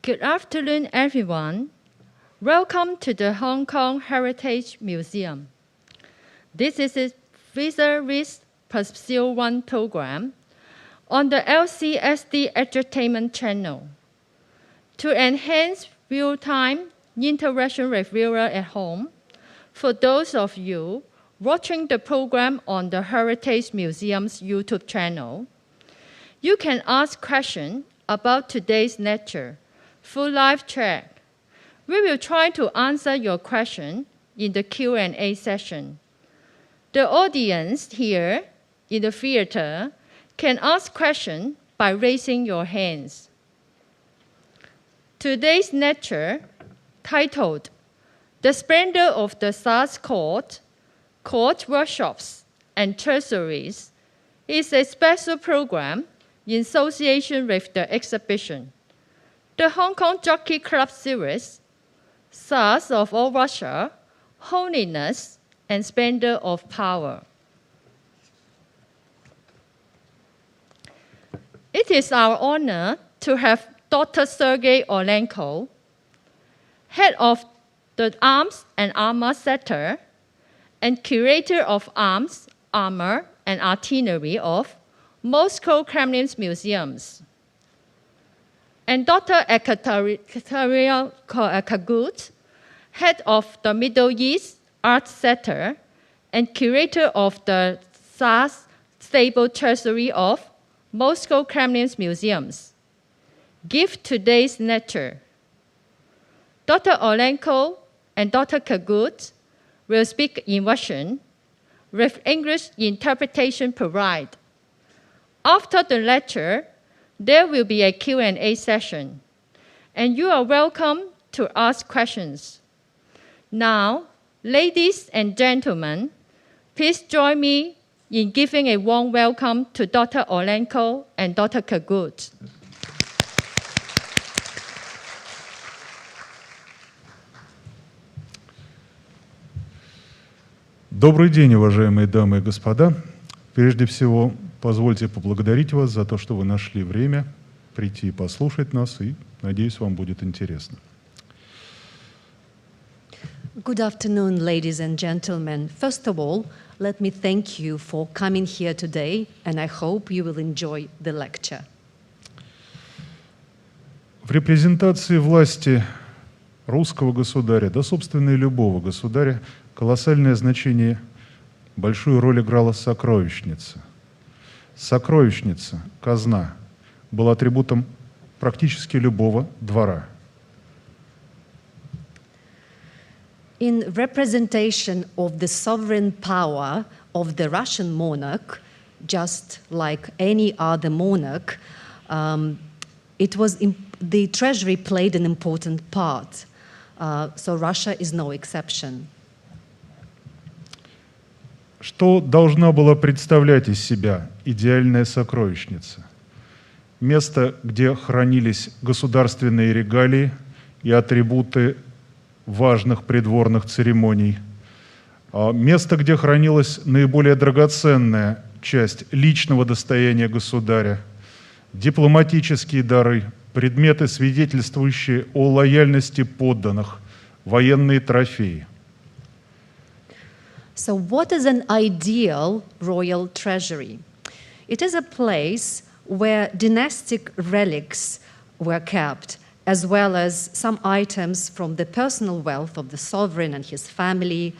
Good afternoon, everyone. Welcome to the Hong Kong Heritage Museum. This is a Visa-Risk Pursuit 1 program on the LCSD Entertainment Channel to enhance real-time interaction with viewers at home. For those of you watching the program on the Heritage Museum's YouTube channel, you can ask questions about today's lecture through live chat. We will try to answer your question in the Q&A session. The audience here in the theater can ask questions by raising your hands. Today's lecture, titled The Splendor of the Tsar's Court, Workshops and Treasuries, is a special program in association with the exhibition, the Hong Kong Jockey Club Series, Tsars of All Russia, Holiness and Splendor of Power. It is our honor to have Dr. Sergei Orlenko, head of the Arms and Armor Center and curator of Arms, Armor, and Artillery of Moscow Kremlin's museums, and Dr. Ekaterina Kagut, head of the Middle East Art Center and curator of the Tsar's Stable Treasury of Moscow Kremlin's museums, give today's lecture. Dr. Orlenko and Dr. Kagut will speak in Russian with English interpretation provided. After the lecture, there will be a Q&A session, and you are welcome to ask questions. Now, ladies and gentlemen, please join me in giving a warm welcome to Dr. Orlenko and Dr. Kagut. Добрый день, уважаемые дамы и господа. Прежде всего, позвольте поблагодарить вас за то, что вы нашли время прийти и послушать нас, и, надеюсь, вам будет интересно. Good afternoon, ladies and gentlemen. First of all, let me thank you for coming here today, and I hope you will enjoy the lecture. В репрезентации власти русского государя, да, собственно, и любого государя, колоссальное значение, большую роль играла сокровищница. Сокровищница, казна, была атрибутом практически любого двора. In representation of the sovereign power of the Russian monarch, just like any other monarch, the treasury played an important part. So Russia is no exception. Что должна была представлять из себя идеальная сокровищница? Место, где хранились государственные регалии и атрибуты важных придворных церемоний. Место, где хранилась наиболее драгоценная часть личного достояния государя, дипломатические дары, предметы, свидетельствующие о лояльности подданных, военные трофеи. So what is an ideal royal treasury? It is a place where dynastic relics were kept, as well as some items from the personal wealth of the sovereign and his family,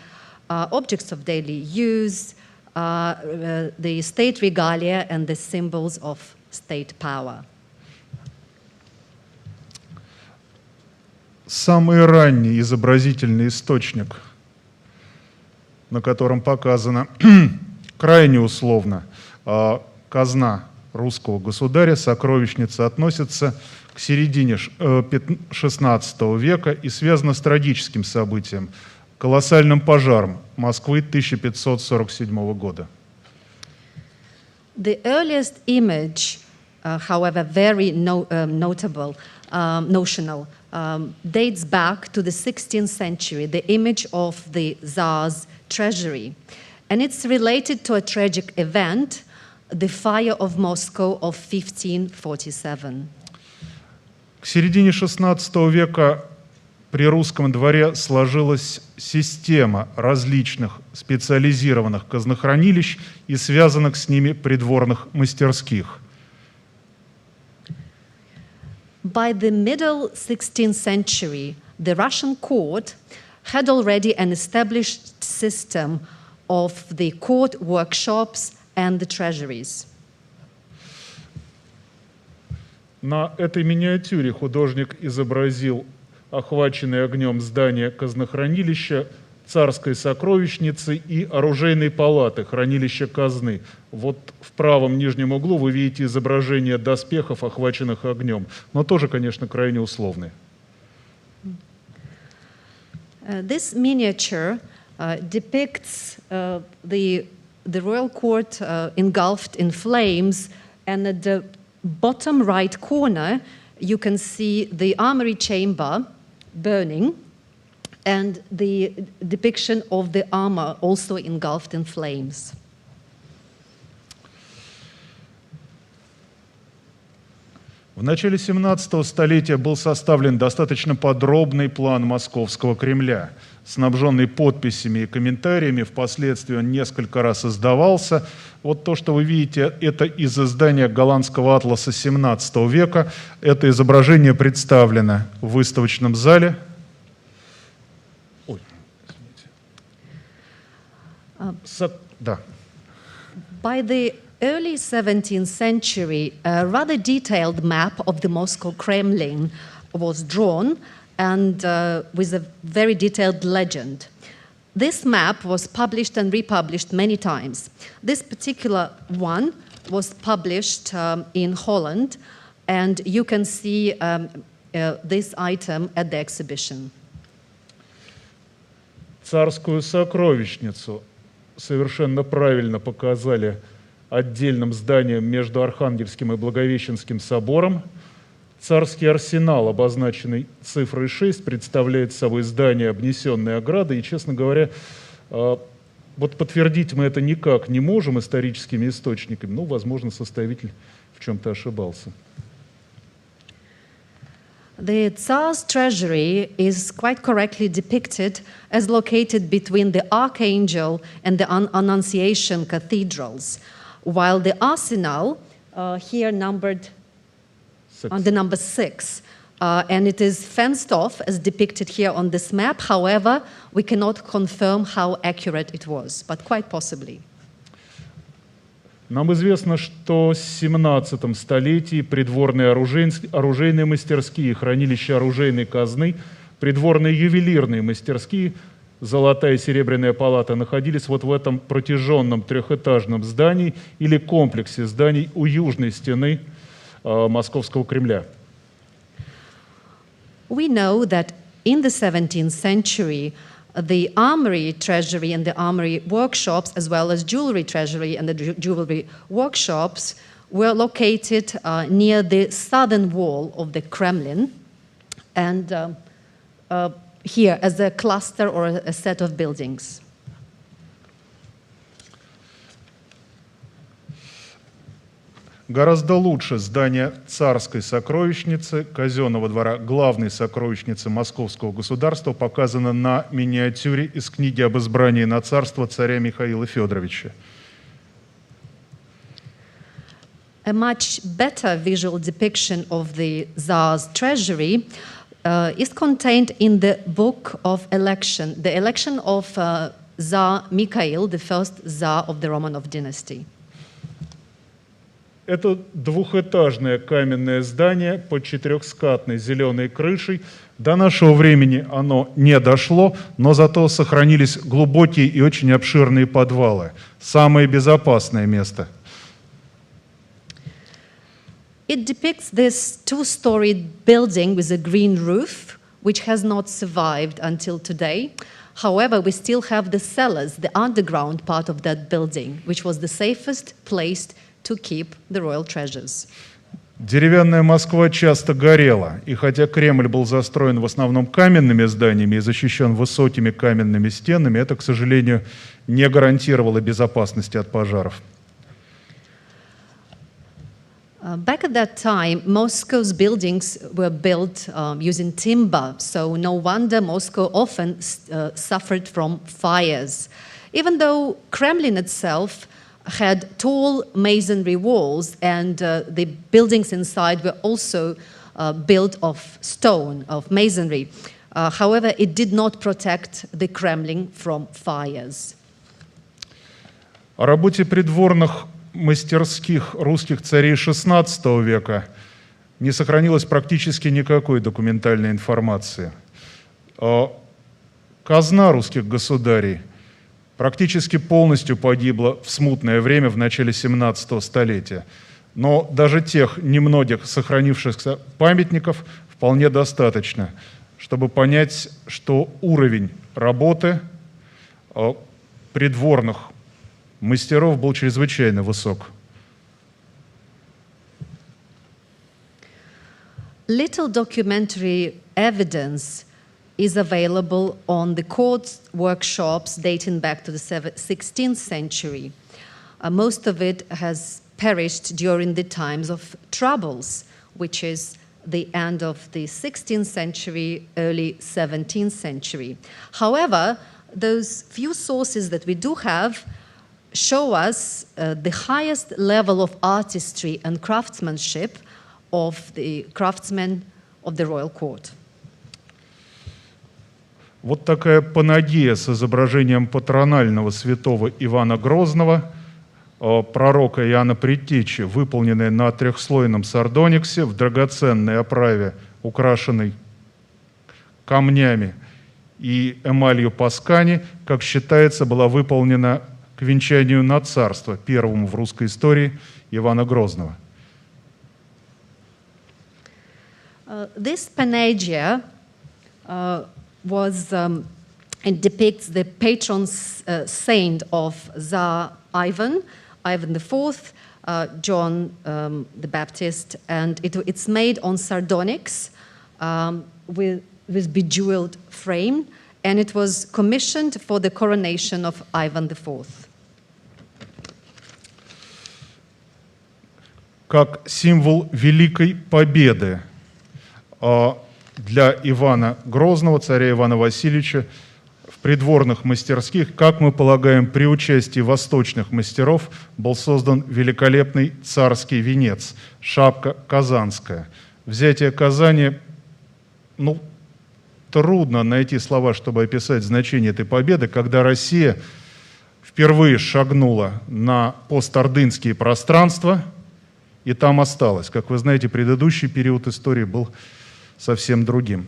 objects of daily use, the state regalia, and the symbols of state power. Самый ранний изобразительный источник, на котором показано крайне условно казна русского государя, сокровищница, относится к середине XVI века и связана с трагическим событием, колоссальным пожаром Москвы 1547 года. The earliest image, however very notional, dates back to the 16th century, the image of the Tsar's treasury. And it's related to a tragic event, the fire of Moscow of 1547. К середине XVI века при русском дворе сложилась система различных специализированных казнохранилищ и связанных с ними придворных мастерских. By the middle 16th century, the Russian court had already an established system of the court workshops and the treasuries. На этой миниатюре художник изобразил охваченные огнем здания казнохранилища, царской сокровищницы и оружейной палаты, хранилища казны. Вот в правом нижнем углу вы видите изображение доспехов, охваченных огнем, но тоже, конечно, крайне условные. This miniature depicts the royal court engulfed in flames, and at the bottom right corner you can see the armory chamber burning and the depiction of the armor also engulfed in flames. В начале 17 столетия был составлен достаточно подробный план Московского Кремля, снабженный подписями и комментариями. Впоследствии он несколько раз издавался. Вот то, что вы видите, это из издания голландского атласа 17 века. Это изображение представлено в выставочном зале. Ой, извините. Да. By the early 17th century, a rather detailed map of the Moscow Kremlin was drawn, and with a very detailed legend. This map was published and republished many times. This particular one was published in Holland, and you can see this item at the exhibition. Царскую сокровищницу совершенно правильно показали отдельным зданием между Архангельским и Благовещенским собором. Царский арсенал, обозначенный цифрой 6, представляет собой здание, обнесенное оградой. И, честно говоря, вот подтвердить мы это никак не можем историческими источниками. Ну, возможно, составитель в чем-то ошибался. The Tsar's treasury is quite correctly depicted as located between the Archangel and the Annunciation cathedrals, while the arsenal here numbered on the number 6, and it is fenced off as depicted here on this map. However, we cannot confirm how accurate it was, but quite possibly. Нам известно, что в 17 столетии придворные оружейные мастерские, хранилища оружейной казны, придворные ювелирные мастерские, золотая и серебряная палата находились вот в этом протяженном трехэтажном здании или комплексе зданий у южной стены Московского Кремля. We know that in the 17th century, the armory treasury and the armory workshops, as well as jewelry treasury and the jewelry workshops, were located near the southern wall of the Kremlin, and here as a cluster or a set of buildings. Гораздо лучше здание царской сокровищницы, казенного двора главной сокровищницы Московского государства показано на миниатюре из книги об избрании на царство царя Михаила Федоровича. A much better visual depiction of the Tsar's treasury is contained in the book of election, the election of Tsar Mikhail, the first Tsar of the Romanov dynasty. Это двухэтажное каменное здание под четырехскатной зеленой крышей. До нашего времени оно не дошло, но зато сохранились глубокие и очень обширные подвалы. Самое безопасное место. It depicts this two-storied building with a green roof, which has not survived until today. However, we still have the cellars, the underground part of that building, which was the safest place to keep the royal treasures. Деревянная Москва часто горела, и хотя Кремль был застроен в основном каменными зданиями и защищен высокими каменными стенами, это, к сожалению, не гарантировало безопасности от пожаров. Back at that time, Moscow's buildings were built using timber, so no wonder Moscow often suffered from fires. Even though Kremlin itself had tall masonry walls and the buildings inside were also built of stone, of masonry. However, it did not protect the Kremlin from fires. О работе придворных мастерских русских царей XVI века не сохранилось практически никакой документальной информации. Казна русских государей практически полностью погибла в смутное время в начале XVII столетия. Но даже тех немногих сохранившихся памятников вполне достаточно, чтобы понять, что уровень работы придворных мастеров был чрезвычайно высок. Little documentary evidence is available on the court workshops dating back to the 16th century. Most of it has perished during the times of troubles, which is the end of the 16th century, early 17th century. However, those few sources that we do have show us the highest level of artistry and craftsmanship of the craftsmen of the royal court. Вот такая панагия с изображением патронального святого Ивана Грозного, пророка Иоанна Предтечи, выполненная на трехслойном сардониксе в драгоценной оправе, украшенной камнями и эмалью Паскани, как считается, была выполнена к венчанию на царство, первому в русской истории Ивана Грозного. This panagia it depicts the patron saint of Tsar Ivan IV, John the Baptist, and it's made on sardonyx with bejeweled frame, and it was commissioned for the coronation of Ivan IV. Как символ великой победы для Ивана Грозного, царя Ивана Васильевича, в придворных мастерских, как мы полагаем, при участии восточных мастеров был создан великолепный царский венец, шапка казанская. Взятие Казани, трудно найти слова, чтобы описать значение этой победы, когда Россия впервые шагнула на постордынские пространства и там осталась. Как вы знаете, предыдущий период истории был совсем другим.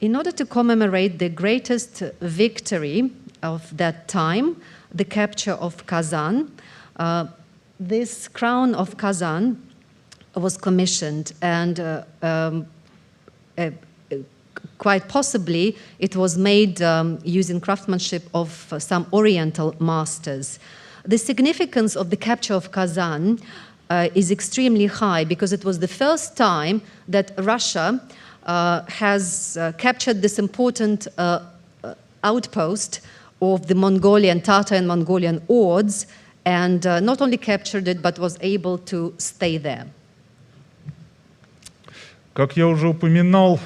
In order to commemorate the greatest victory of that time, the capture of Kazan, this crown of Kazan was commissioned, and quite possibly it was made using craftsmanship of some Oriental masters. The significance of the capture of Kazan is extremely high because it was the first time that Russia has captured this important outpost of the Mongolian, Tatar and Mongolian hordes, and not only captured it, but was able to stay there. Как я уже упоминал,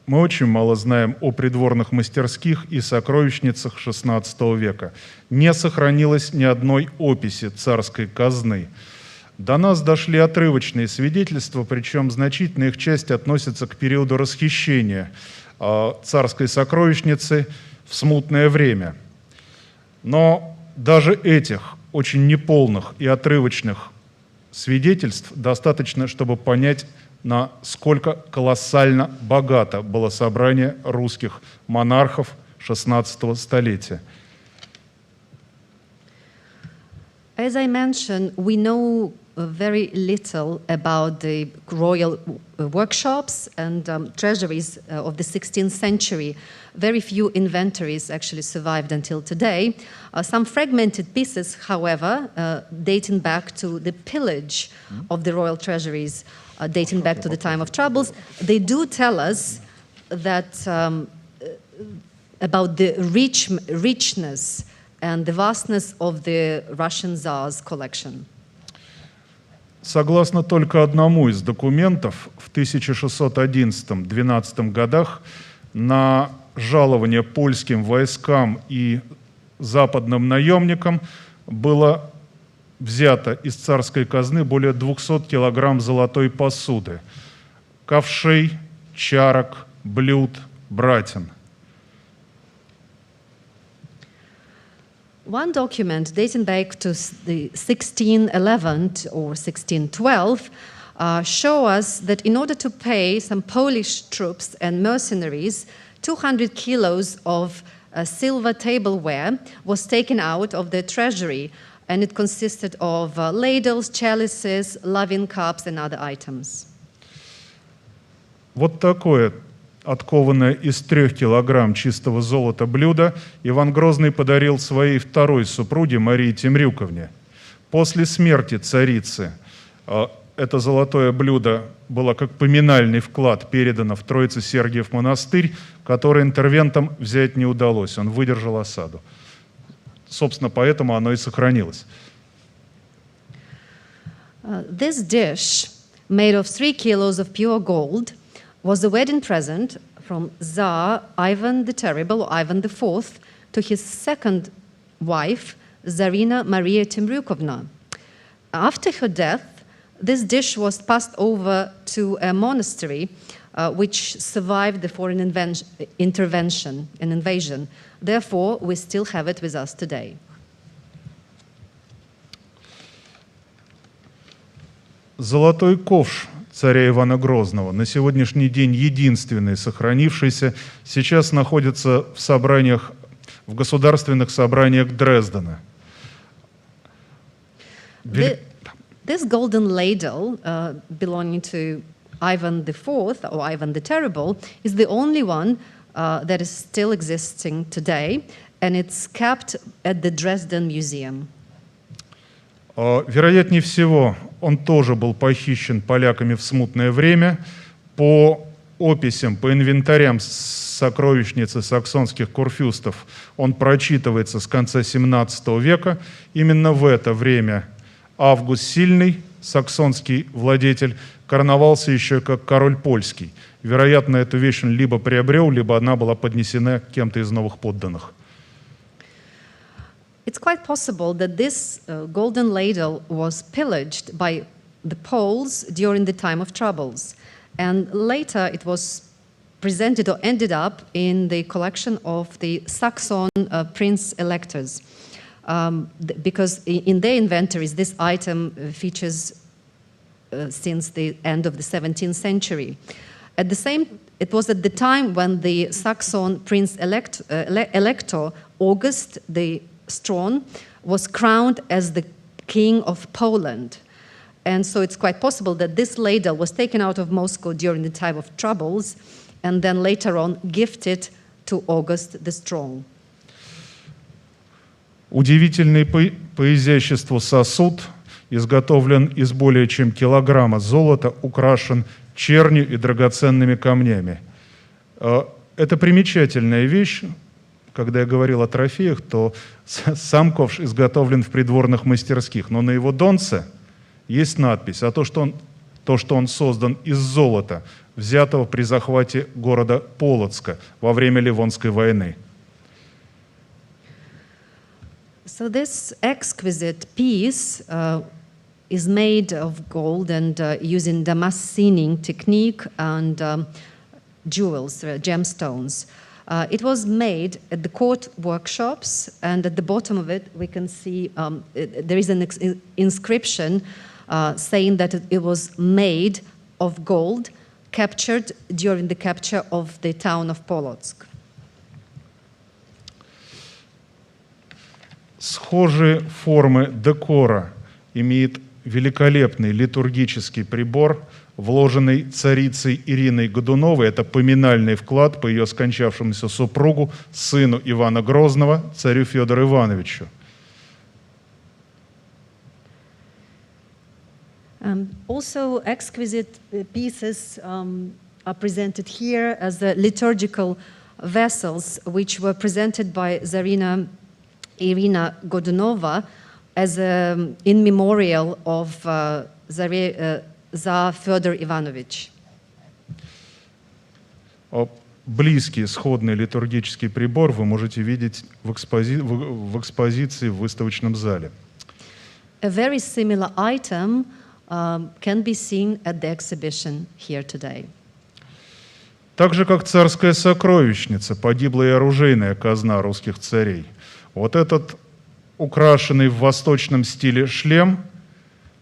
мы очень мало знаем о придворных мастерских и сокровищницах XVI века. Не сохранилось ни одной описи царской казны. До нас дошли отрывочные свидетельства, причем значительная их часть относится к периоду расхищения царской сокровищницы в смутное время. Но даже этих очень неполных и отрывочных свидетельств достаточно, чтобы понять, насколько колоссально богато было собрание русских монархов XVI столетия. As I mentioned, we know very little about the royal workshops and treasuries of the 16th century. Very few inventories actually survived until today. Some fragmented pieces, however, dating back to the pillage of the royal treasuries, dating back to the time of troubles, they do tell us that about the richness and the vastness of the Russian Tsar's collection. Согласно только одному из документов, в 1611-12 годах на жалование польским войскам и западным наемникам было взято из царской казны более 200 килограмм золотой посуды, ковшей, чарок, блюд, братин. One document dating back to the 1611 or 1612 show us that in order to pay some Polish troops and mercenaries, 200 kilos of silver tableware was taken out of the treasury, and it consisted of ladles, chalices, loving cups, and other items. Вот такое откованное из 3 килограмм чистого золота блюдо Иван Грозный подарил своей второй супруге Марии Темрюковне. После смерти царицы это золотое блюдо было как поминальный вклад передано в Троице-Сергиев монастырь, который интервентам взять не удалось, он выдержал осаду. Собственно, поэтому оно и сохранилось. This dish, made of 3 kilos of pure gold, was a wedding present from Tsar Ivan the Terrible, or Ivan IV, to his second wife, Tsarina Maria Temryukovna. After her death, this dish was passed over to a monastery which survived the foreign intervention and invasion. Therefore, we still have it with us today. Золотой ковш царя Ивана Грозного, на сегодняшний день единственный сохранившийся, сейчас находится в собраниях, в государственных собраниях Дрездена. This golden ladle belonging to Ivan IV or Ivan the Terrible is the only one that is still existing today, and it's kept at the Dresden Museum. Вероятнее всего, он тоже был похищен поляками в смутное время. По описям, по инвентарям сокровищницы саксонских курфюстов он прочитывается с конца XVII века. Именно в это время Август Сильный, саксонский владетель, короновался еще как король польский. Вероятно, эту вещь он либо приобрел, либо она была поднесена кем-то из новых подданных. It's quite possible that this golden ladle was pillaged by the Poles during the time of troubles, and later it was presented or ended up in the collection of the Saxon prince-electors, because in their inventories this item features since the end of the 17th century. It was at the time when the Saxon prince-elector August the Strong was crowned as the king of Poland. And so it's quite possible that this ladle was taken out of Moscow during the time of troubles and then later on gifted to August the Strong. Удивительный по изяществу сосуд изготовлен из более чем килограмма золота, украшен чернью и драгоценными камнями. Это примечательная вещь. Когда я говорил о трофеях, то сам ковш изготовлен в придворных мастерских, но на его донце есть надпись, а то, что он создан из золота, взятого при захвате города Полоцка во время Ливонской войны. So this exquisite piece is made of gold and using Damascening technique and jewels, gemstones. It was made at the court workshops, and at the bottom of it we can see there is an inscription saying that it was made of gold captured during the capture of the town of Polotsk. Схожие формы декора имеет великолепный литургический прибор, вложенный царицей Ириной Годуновой. Это поминальный вклад по ее скончавшемуся супругу, сыну Ивана Грозного, царю Федору Ивановичу. Also, exquisite pieces are presented here as the liturgical vessels, which were presented by Tsarina Irina Godunova as in memorial of Tsar Fyodor Ivanovich. Близкий сходный литургический прибор вы можете видеть в экспозиции в выставочном зале. A very similar item can be seen at the exhibition here today. Так же, как царская сокровищница, погибла и оружейная казна русских царей. Вот этот украшенный в восточном стиле шлем,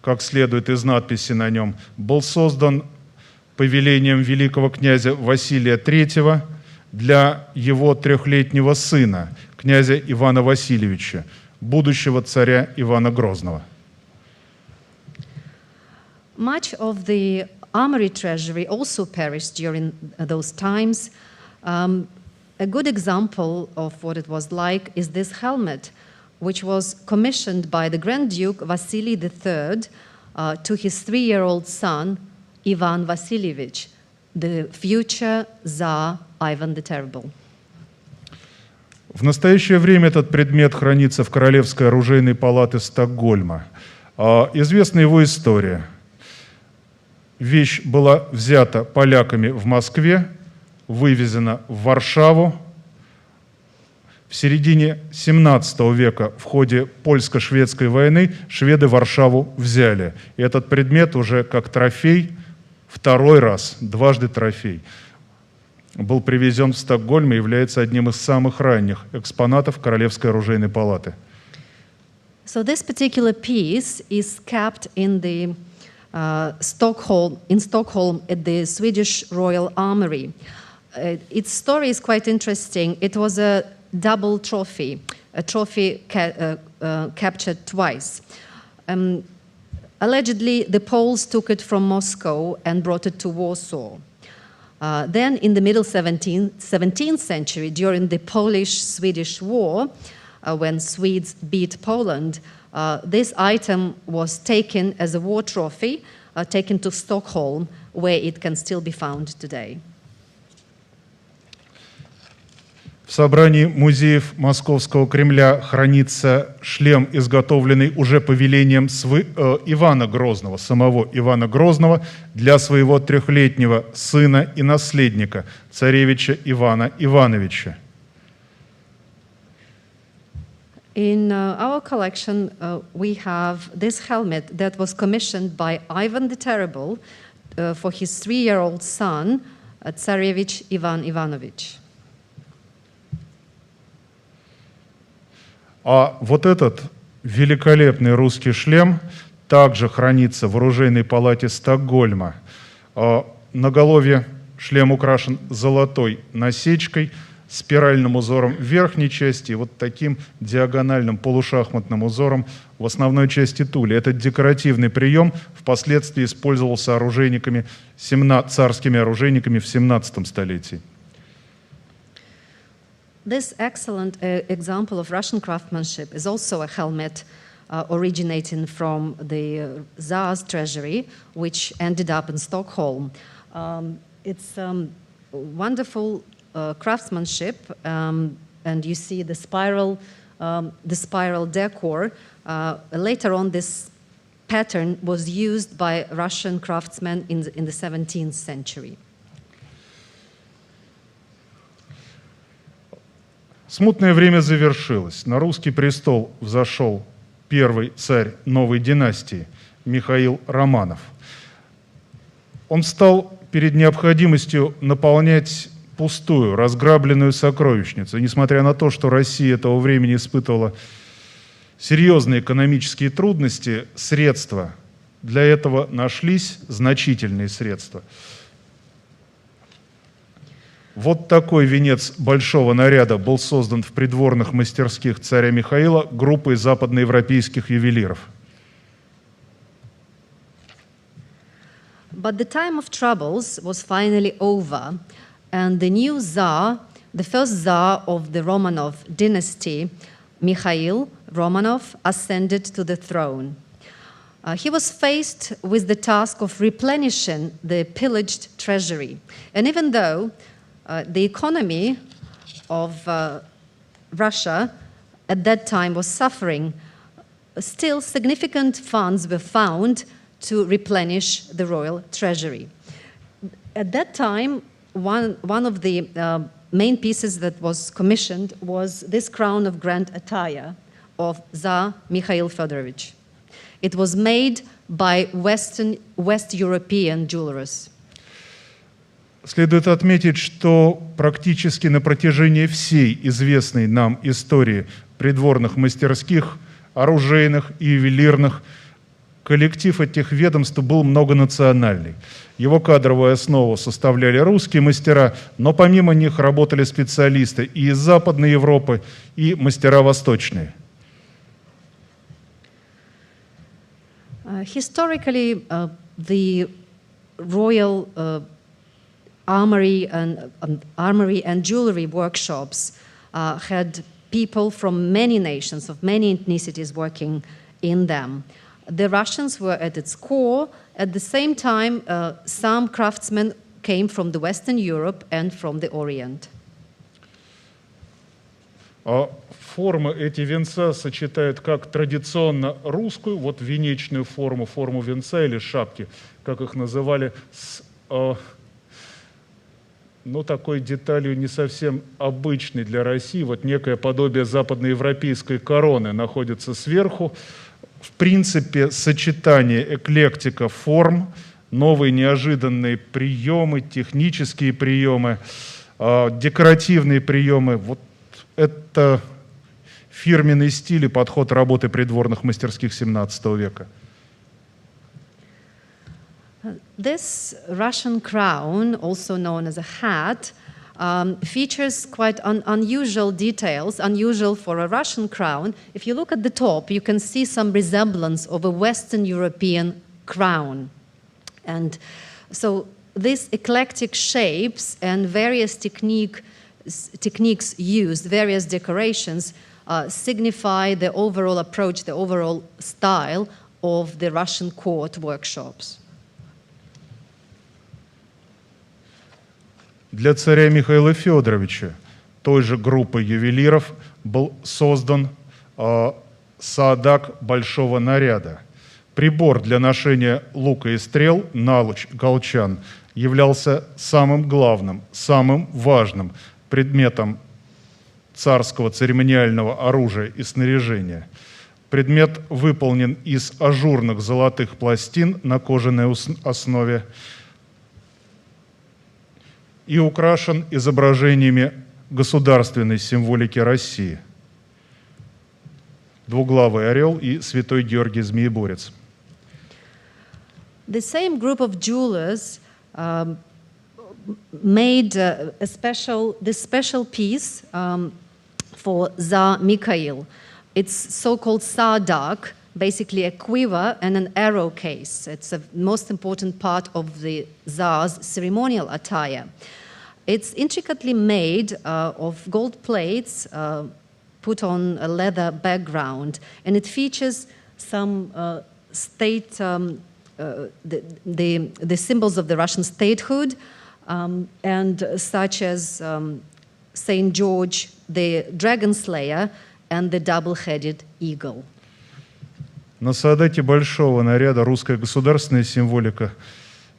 как следует из надписи на нем, был создан повелением великого князя Василия III для его 3-летнего сына, князя Ивана Васильевича, будущего царя Ивана Грозного. Much of the armory treasury also perished during those times. A good example of what it was like is this helmet, which was commissioned by the Grand Duke Vasily III to his 3-year-old son, Ivan Vasilievich, the future Tsar Ivan the Terrible. В настоящее время этот предмет хранится в Королевской оружейной палате Стокгольма. Известна его история. Вещь была взята поляками в Москве, вывезена в Варшаву. В середине XVII века в ходе польско-шведской войны шведы Варшаву взяли. И этот предмет уже как трофей, второй раз, дважды трофей, был привезен в Стокгольм и является одним из самых ранних экспонатов Королевской оружейной палаты. So this particular piece is kept in the Stockholm at the Swedish Royal Armory. Its story is quite interesting. It was a double trophy, a trophy captured twice. Allegedly, the Poles took it from Moscow and brought it to Warsaw. Then, in the middle 17th century, during the Polish-Swedish War, when Swedes beat Poland, this item was taken as a war trophy, taken to Stockholm, where it can still be found today. В собрании музеев Московского Кремля хранится шлем, изготовленный уже повелением Ивана Грозного, самого Ивана Грозного, для своего 3-летнего сына и наследника, царевича Ивана Ивановича. In our collection, we have this helmet that was commissioned by Ivan the Terrible for his 3-year-old son, Tsarevich Ivan Ivanovich. А вот этот великолепный русский шлем также хранится в оружейной палате Стокгольма. Наголовье шлем украшен золотой насечкой, спиральным узором в верхней части и вот таким диагональным полушахматным узором в основной части тули. Этот декоративный прием впоследствии использовался царскими оружейниками в 17 столетии. This excellent example of Russian craftsmanship is also a helmet originating from the Tsar's treasury, which ended up in Stockholm. It's wonderful craftsmanship, and you see the spiral decor. Later on, this pattern was used by Russian craftsmen in the 17th century. Смутное время завершилось. На русский престол взошел первый царь новой династии Михаил Романов. Он стал перед необходимостью наполнять пустую, разграбленную сокровищницу. И несмотря на то, что Россия этого времени испытывала серьезные экономические трудности, средства для этого нашлись, значительные средства. Вот такой венец большого наряда был создан в придворных мастерских царя Михаила группой западноевропейских ювелиров. But the time of troubles was finally over, and the new Tsar, the first Tsar of the Romanov dynasty, Mikhail Romanov, ascended to the throne. He was faced with the task of replenishing the pillaged treasury. And even though the economy of Russia at that time was suffering, still significant funds were found to replenish the royal treasury. At that time, one of the main pieces that was commissioned was this crown of grand attire of Tsar Mikhail Fedorovich. It was made by West European jewelers. Следует отметить, что практически на протяжении всей известной нам истории придворных мастерских, оружейных и ювелирных, коллектив этих ведомств был многонациональный. Его кадровую основу составляли русские мастера, но помимо них работали специалисты и из Западной Европы, и мастера восточные. Historically, the royal armory and jewelry workshops had people from many nations, of many ethnicities working in them. The Russians were at its core. At the same time, some craftsmen came from the Western Europe and from the Orient. Формы эти венца сочетают как традиционно русскую, вот венечную форму, форму венца или шапки, как их называли, с такой деталью не совсем обычной для России. Вот некое подобие западноевропейской короны находится сверху. В принципе, сочетание эклектика форм, новые неожиданные приемы, технические приемы, декоративные приемы. Вот это фирменный стиль и подход работы придворных мастерских XVII века. This Russian crown, also known as a hat, features quite unusual details, unusual for a Russian crown. If you look at the top, you can see some resemblance of a Western European crown. And so these eclectic shapes and various techniques used, various decorations, signify the overall approach, the overall style of the Russian court workshops. Для царя Михаила Федоровича, той же группы ювелиров, был создан саадак большого наряда. Прибор для ношения лука и стрел, налуч, колчан, являлся самым главным, самым важным предметом царского церемониального оружия и снаряжения. Предмет выполнен из ажурных золотых пластин на кожаной основе и украшен изображениями государственной символики России. Двуглавый орел и святой Георгий Змееборец. The same group of jewelers made this special piece for Tsar Mikhail. It's so-called saadak, basically a quiver and an arrow case. It's the most important part of the Tsar's ceremonial attire. It's intricately made of gold plates put on a leather background, and it features some state, the symbols of the Russian statehood, and such as Saint George, the dragon slayer, and the double-headed eagle. На саадаке большого наряда русская государственная символика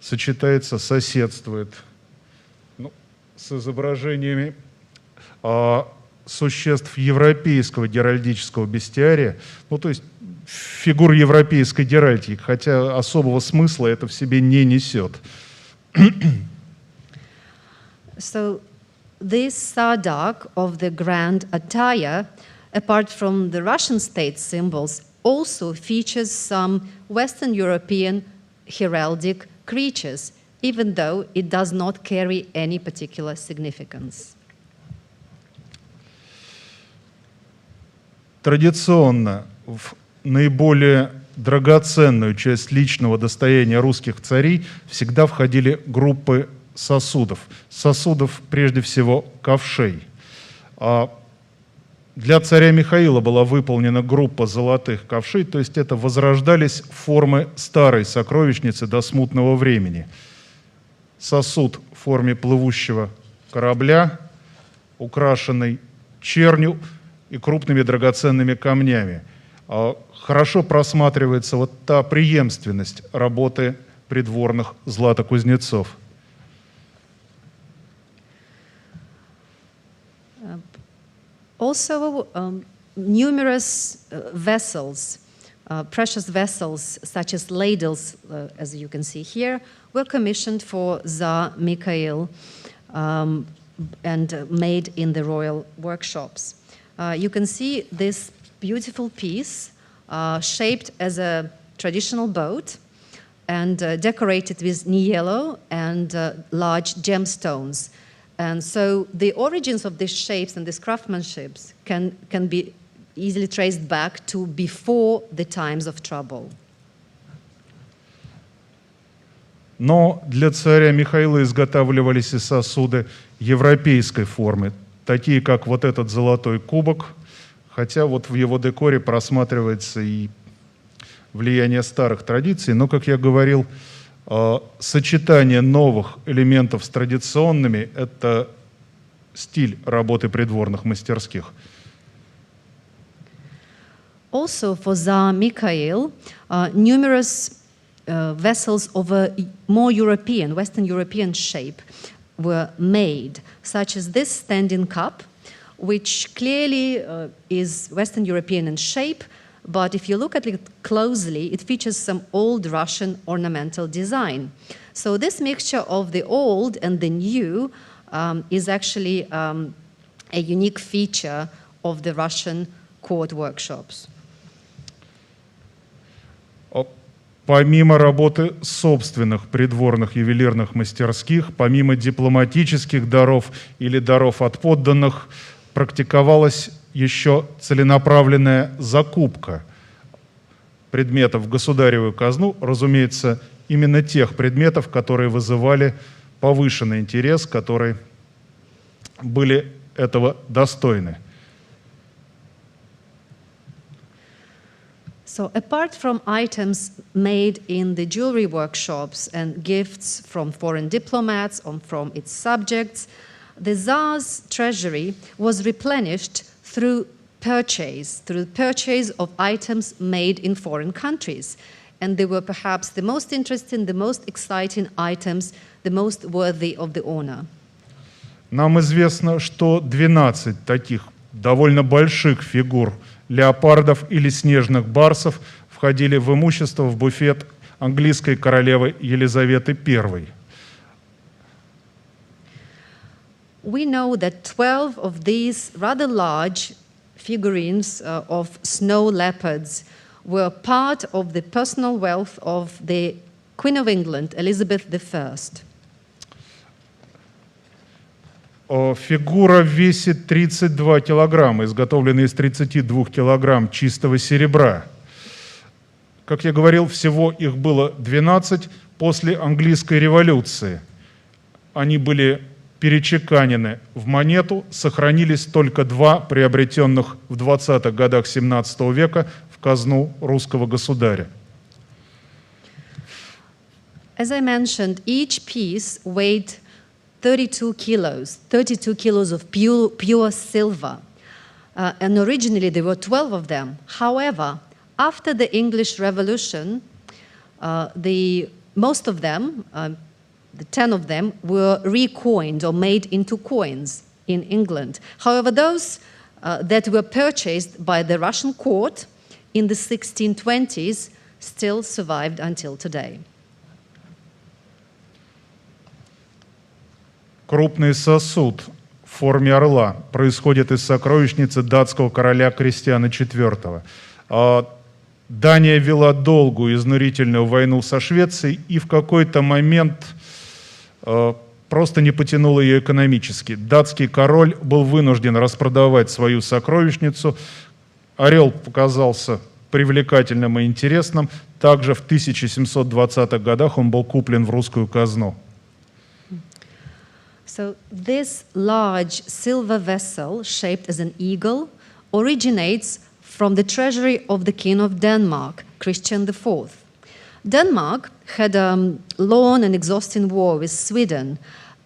сочетается, соседствует с изображениями существ европейского геральдического бестиария, то есть фигур европейской геральдики, хотя особого смысла это в себе не несет. So this saadak of the grand attire, apart from the Russian state symbols, also features some Western European heraldic creatures, even though it does not carry any particular significance. Традиционно в наиболее драгоценную часть личного достояния русских царей всегда входили группы сосудов. Сосудов, прежде всего, ковшей. Для царя Михаила была выполнена группа золотых ковшей, то есть это возрождались формы старой сокровищницы до смутного времени. Сосуд в форме плывущего корабля, украшенный чернью, и крупными драгоценными камнями. Хорошо просматривается вот та преемственность работы придворных златокузнецов. Also, numerous vessels, precious vessels such as ladles, as you can see here, were commissioned for Tsar Mikhail and made in the royal workshops. You can see this beautiful piece shaped as a traditional boat and decorated with yellow and large gemstones. And so the origins of these shapes and these craftsmanship can be easily traced back to before the times of trouble. Но для царя Михаила изготавливались и сосуды европейской формы, такие как вот этот золотой кубок, хотя вот в его декоре просматривается и влияние старых традиций, но, как я говорил, сочетание новых элементов с традиционными – это стиль работы придворных мастерских. Also for Tsar Mikhail, numerous vessels of a more European, Western European shape were made, such as this standing cup, which clearly is Western European in shape, but if you look at it closely, it features some old Russian ornamental design. So this mixture of the old and the new is actually a unique feature of the Russian court workshops. Помимо работы собственных придворных ювелирных мастерских, помимо дипломатических даров или даров от подданных, практиковалась еще целенаправленная закупка предметов в государевую казну, разумеется, именно тех предметов, которые вызывали повышенный интерес, которые были этого достойны. So apart from items made in the jewelry workshops and gifts from foreign diplomats or from its subjects, the Tsar's treasury was replenished through purchase of items made in foreign countries. And they were perhaps the most interesting, the most exciting items, the most worthy of the honor. Нам известно, что 12 таких довольно больших фигур леопардов или снежных барсов входили в имущество в буфет английской королевы Елизаветы I. We know that 12 of these rather large figurines of snow leopards were part of the personal wealth of the Queen of England, Elizabeth I. Фигура весит 32 килограмма, изготовлена из 32 килограмм чистого серебра. Как я говорил, всего их было 12 после английской революции. Они были перечеканены в монету, сохранились только 2 приобретенных в 20-х годах 17 века в казну русского государя. As I mentioned, each piece weighed 32 kilos of pure silver. And originally there were 12 of them. However, after the English Revolution, most of them, the 10 of them, were recoined or made into coins in England. However, those that were purchased by the Russian court in the 1620s still survived until today. Крупный сосуд в форме орла происходит из сокровищницы датского короля Кристиана IV. Дания вела долгую изнурительную войну со Швецией и в какой-то момент просто не потянула ее экономически. Датский король был вынужден распродавать свою сокровищницу. Орел показался привлекательным и интересным. Также в 1720-х годах он был куплен в русскую казну. So this large silver vessel, shaped as an eagle, originates from the treasury of the King of Denmark, Christian IV. Denmark had a long and exhausting war with Sweden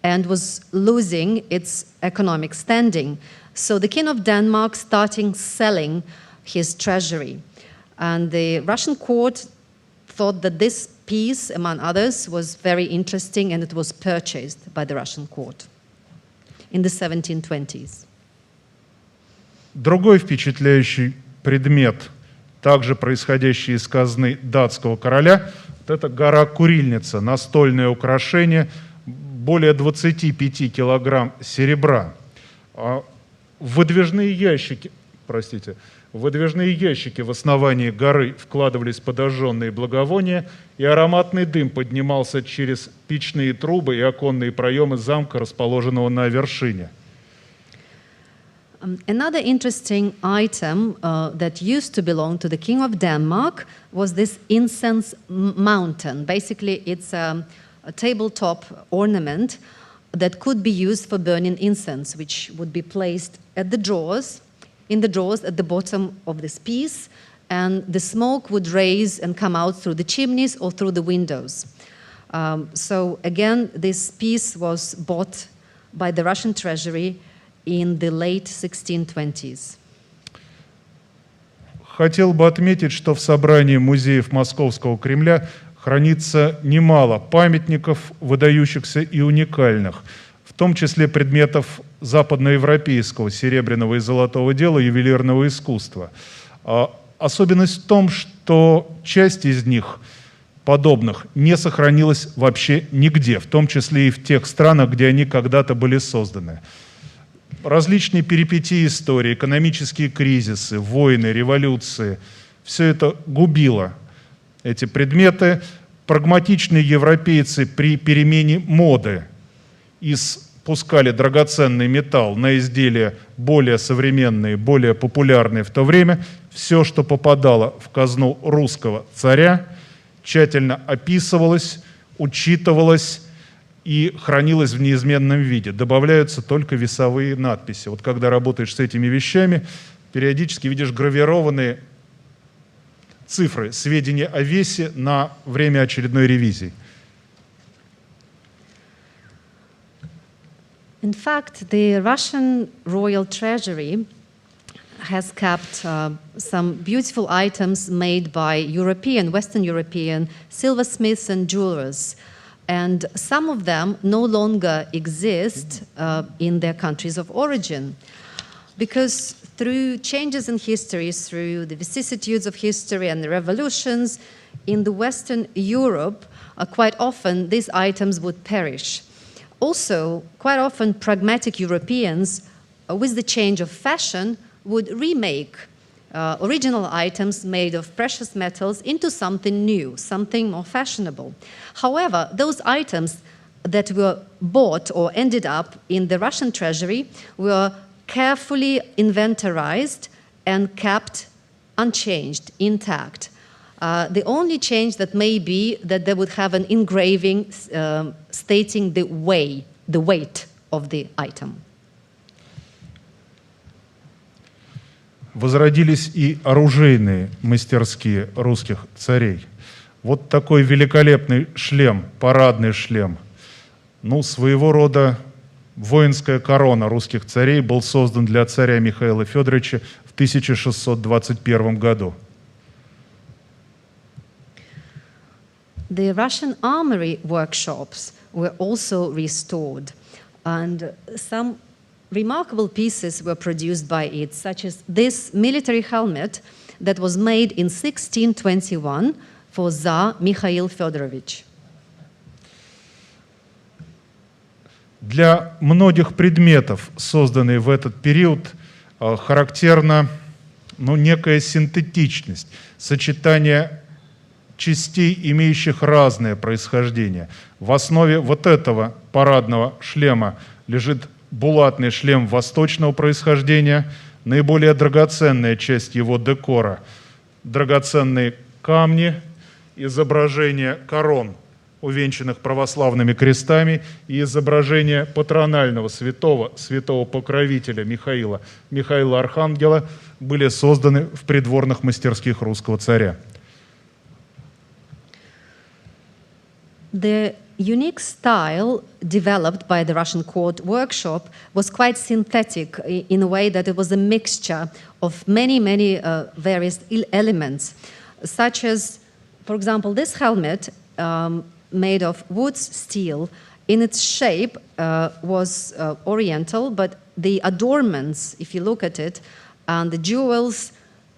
and was losing its economic standing. So the King of Denmark starting selling his treasury. And the Russian court thought that this piece, among others, was very interesting, and it was purchased by the Russian court in the 1720s. Другой впечатляющий предмет, также происходящий из казны датского короля, это гора Курильница, настольное украшение, более 25 килограмм серебра. Выдвижные ящики в основании горы вкладывались подожженные благовония, и ароматный дым поднимался через печные трубы и оконные проемы замка, расположенного на вершине. Another interesting item that used to belong to the King of Denmark was this Incense Mountain. Basically, it's a tabletop ornament that could be used for burning incense, which would be placed at the drawers, in the drawers at the bottom of this piece, and the smoke would raise and come out through the chimneys or through the windows. So again, this piece was bought by the Russian treasury in the late 1620s. Хотел бы отметить, что в собрании музеев Московского Кремля хранится немало памятников, выдающихся и уникальных, в том числе предметов западноевропейского серебряного и золотого дела, ювелирного искусства. Особенность в том, что часть из них, подобных, не сохранилась вообще нигде, в том числе и в тех странах, где они когда-то были созданы. Различные перипетии истории, экономические кризисы, войны, революции – все это губило эти предметы. Прагматичные европейцы при перемене моды испускали драгоценный металл на изделия более современные, более популярные в то время. Все, что попадало в казну русского царя, тщательно описывалось, учитывалось и хранилось в неизменном виде. Добавляются только весовые надписи. Вот когда работаешь с этими вещами, периодически видишь гравированные цифры, сведения о весе на время очередной ревизии. In fact, the Russian royal treasury has kept some beautiful items made by European, Western European silversmiths and jewelers. And some of them no longer exist in their countries of origin. Because through changes in history, through the vicissitudes of history and the revolutions, in the Western Europe, quite often these items would perish. Also, quite often pragmatic Europeans, with the change of fashion, would remake original items made of precious metals into something new, something more fashionable. However, those items that were bought or ended up in the Russian treasury were carefully inventorized and kept unchanged, intact. The only change that may be that they would have an engraving stating the weight of the item. Возродились и оружейные мастерские русских царей. Вот такой великолепный шлем, парадный шлем, своего рода воинская корона русских царей, был создан для царя Михаила Федоровича в 1621 году. The Russian armory workshops were also restored, and some remarkable pieces were produced by it, such as this military helmet that was made in 1621 for Tsar Mikhail Fedorovich. Для многих предметов, созданных в этот период, характерна некая синтетичность, сочетание частей, имеющих разное происхождение. В основе вот этого парадного шлема лежит булатный шлем восточного происхождения, наиболее драгоценная часть его декора, драгоценные камни, изображение корон, увенчанных православными крестами, и изображение патронального святого покровителя Михаила Архангела были созданы в придворных мастерских русского царя. The unique style developed by the Russian court workshop was quite synthetic in a way that it was a mixture of many various elements, such as, for example, this helmet made of wood steel. In its shape was oriental, but the adornments, if you look at it, and the jewels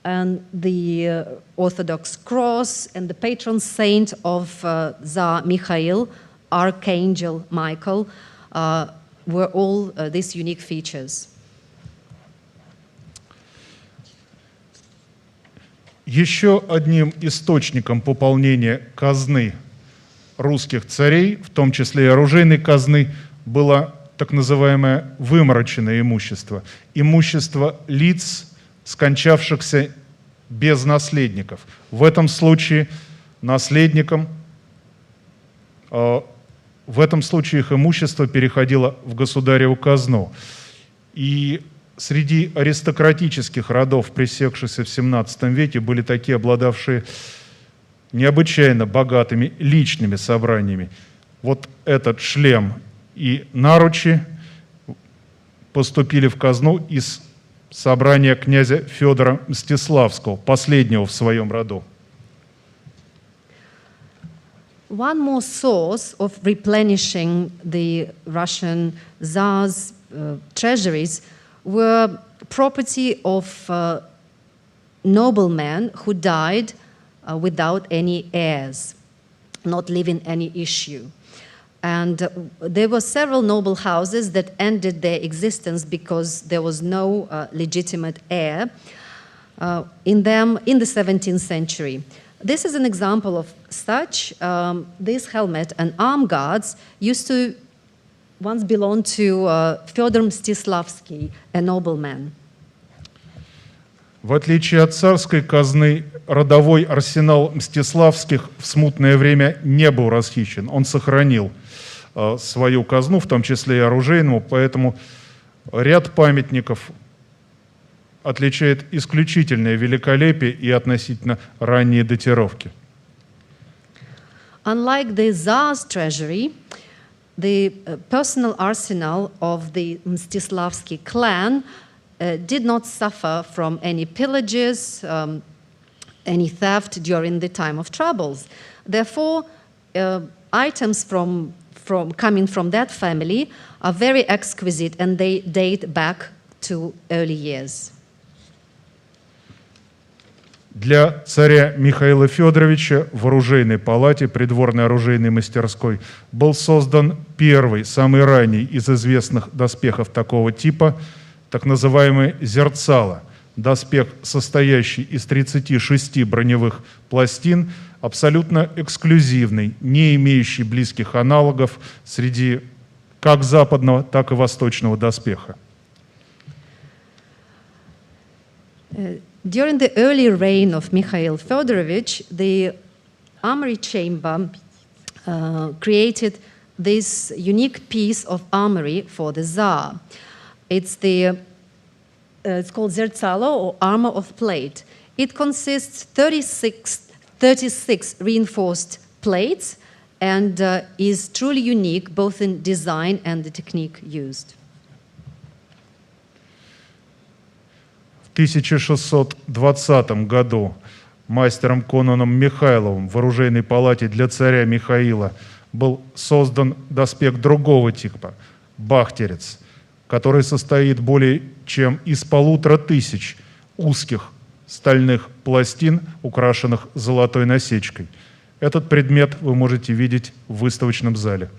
and the Orthodox cross and the patron saint of Tsar Mikhail, Archangel Michael, were all these unique features. Еще одним источником пополнения казны русских царей, в том числе и оружейной казны, было так называемое вымороченное имущество. Имущество лиц, скончавшихся без наследников. В этом случае наследникам, в этом случае их имущество переходило в государеву казну. И среди аристократических родов, пресекшихся в XVII веке, были такие, обладавшие необычайно богатыми личными собраниями. Вот этот шлем и наручи поступили в казну из собрания князя Федора Мстиславского, последнего в своем роду. One more source of replenishing the Russian Tsar's treasuries were property of noblemen who died without any heirs, not leaving any issue. And there were several noble houses that ended their existence because there was no legitimate heir in them in the 17th century. This is an example of such. This helmet and arm guards used to once belonged to Fyodor Mstislavsky, a nobleman. В отличие от царской казны, родовой арсенал Мстиславских в смутное время не был расхищен. Он сохранил свою казну, в том числе и оружейную, поэтому ряд памятников отличает исключительное великолепие и относительно ранние датировки. Unlike the Tsar's treasury, the personal arsenal of the Mstislavsky clan did not suffer from any pillages, any theft during the time of troubles. Therefore, items coming from that family are very exquisite and they date back to early years. Для царя Михаила Федоровича в оружейной палате придворной оружейной мастерской был создан первый, самый ранний из известных доспехов такого типа, так называемый зерцало, доспех, состоящий из 36 броневых пластин, абсолютно эксклюзивный, не имеющий близких аналогов среди как западного, так и восточного доспеха. During the early reign of Mikhail Fedorovich, the armory chamber created this unique piece of armory for the Tsar. It's called zertsalo, or armor of plate. It consists 36 reinforced plates and is truly unique both in design and the technique used. В 1620 году мастером Конаном Михайловым в оружейной палате для царя Михаила был создан доспех другого типа – бахтерец, который состоит более чем из 1500 узких стальных пластин, украшенных золотой насечкой. Этот предмет вы можете видеть в выставочном зале.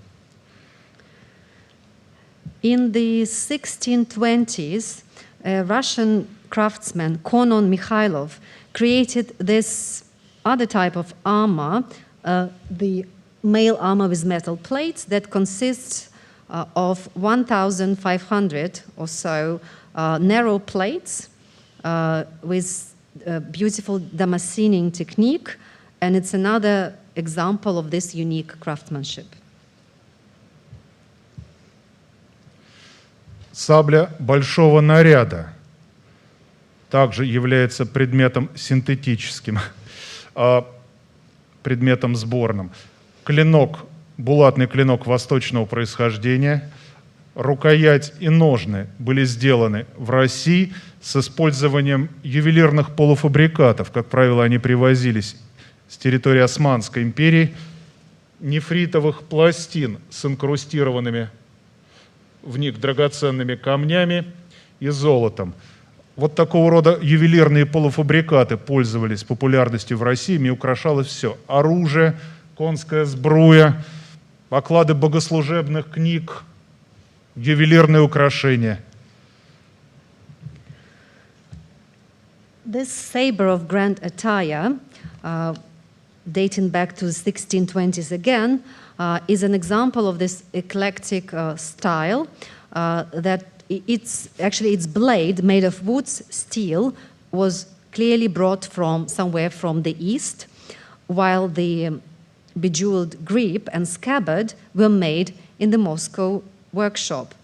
In the 1620s, a Russian craftsman, Konon Mikhailov, created this other type of armor, the mail armor with metal plates that consists of 1,500 or so narrow plates with beautiful damascening technique, and it's another example of this unique craftsmanship. Сабля большого наряда также является предметом синтетическим, предметом сборным. Клинок булатный клинок восточного происхождения. Рукоять и ножны были сделаны в России с использованием ювелирных полуфабрикатов. Как правило, они привозились с территории Османской империи, нефритовых пластин с инкрустированными в них драгоценными камнями и золотом. Вот такого рода ювелирные полуфабрикаты пользовались популярностью в России, ими украшалось все. Оружие, конская сбруя, оклады богослужебных книг, ювелирные украшения. This saber of grand attire, dating back to the 1620s again, is an example of this eclectic style that its blade, made of wood steel, was clearly brought from somewhere from the east, while the bejeweled grip and scabbard were made in the Moscow workshop.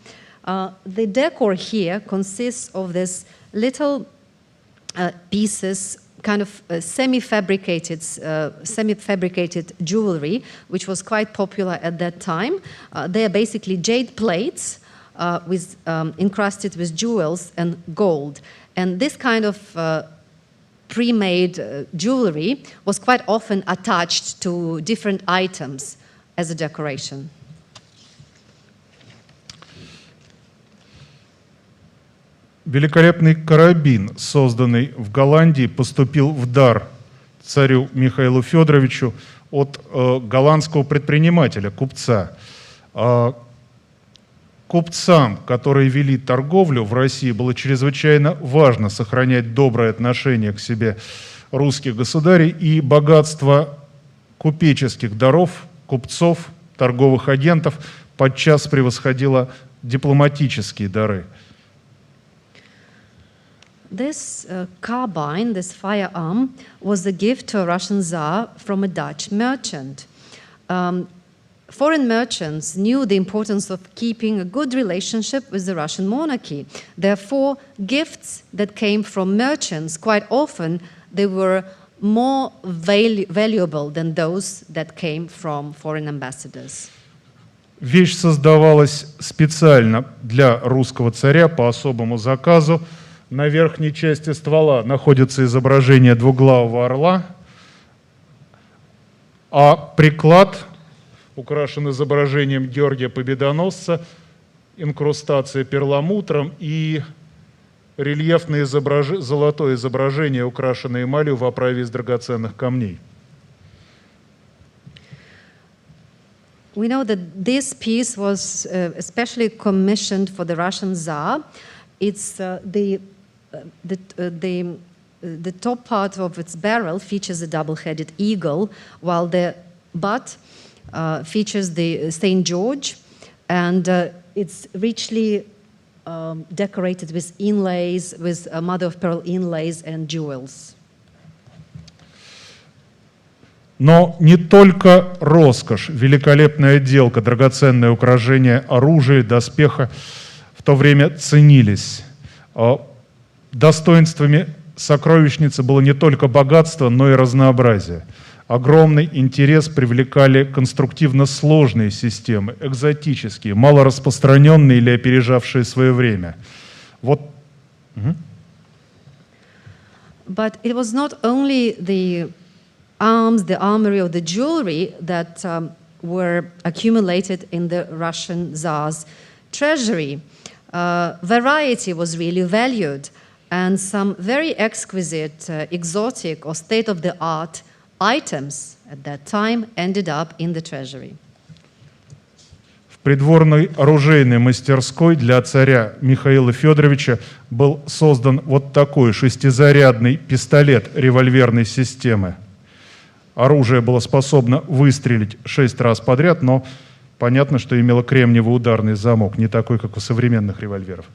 The decor here consists of this little pieces, kind of semi-fabricated jewelry, which was quite popular at that time. They are basically jade plates encrusted with jewels and gold. And this kind of pre-made jewelry was quite often attached to different items as a decoration. Великолепный карабин, созданный в Голландии, поступил в дар царю Михаилу Федоровичу от голландского предпринимателя, купца. Купцам, которые вели торговлю в России, было чрезвычайно важно сохранять доброе отношение к себе русских государей, и богатство купеческих даров, купцов, торговых агентов подчас превосходило дипломатические дары. This carbine, this firearm, was a gift to a Russian Tsar from a Dutch merchant. Foreign merchants knew the importance of keeping a good relationship with the Russian monarchy. Therefore, gifts that came from merchants, quite often, they were more valuable than those that came from foreign ambassadors. Вещь создавалась специально для русского царя по особому заказу. На верхней части ствола находится изображение двуглавого орла, а приклад украшен изображением Георгия Победоносца, инкрустация перламутром и рельефное золотое изображение, украшенное эмалью в оправе из драгоценных камней. We know that this piece was especially commissioned for the Russian Tsar. It's the top part of its barrel features a double-headed eagle, while the butt features the St. George, and it's richly decorated with inlays, with mother-of-pearl inlays and jewels. Но не только роскошь, великолепная отделка, драгоценное украшение оружия, доспеха в то время ценились. Достоинствами сокровищницы было не только богатство, но и разнообразие. Огромный интерес привлекали конструктивно сложные системы, экзотические, малораспространенные или опережавшие свое время. Вот. But it was not only the arms, the armory, or the jewelry that were accumulated in the Russian Tsar's treasury. Variety was really valued, and some very exquisite, exotic, or state-of-the-art items at that time ended up in the treasury. В придворной оружейной мастерской для царя Михаила Федоровича был создан вот такой шестизарядный пистолет револьверной системы. Оружие было способно выстрелить 6 раз подряд, но понятно, что имело кремниевый ударный замок, не такой, как у современных револьверов.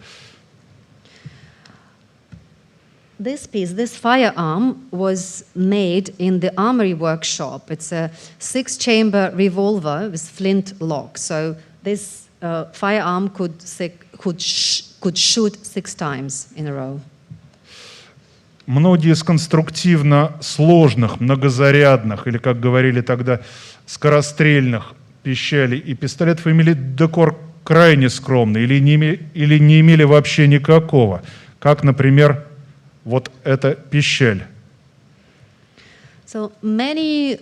This piece, this firearm, was made in the armory workshop. It's a 6-chamber revolver with flint lock. So this firearm could shoot 6 times in a row. Многие из конструктивно сложных, многозарядных, или, как говорили тогда, скорострельных пищалей и пистолетов имели декор крайне скромный или не имели вообще никакого, как, например, вот эта пищаль. So many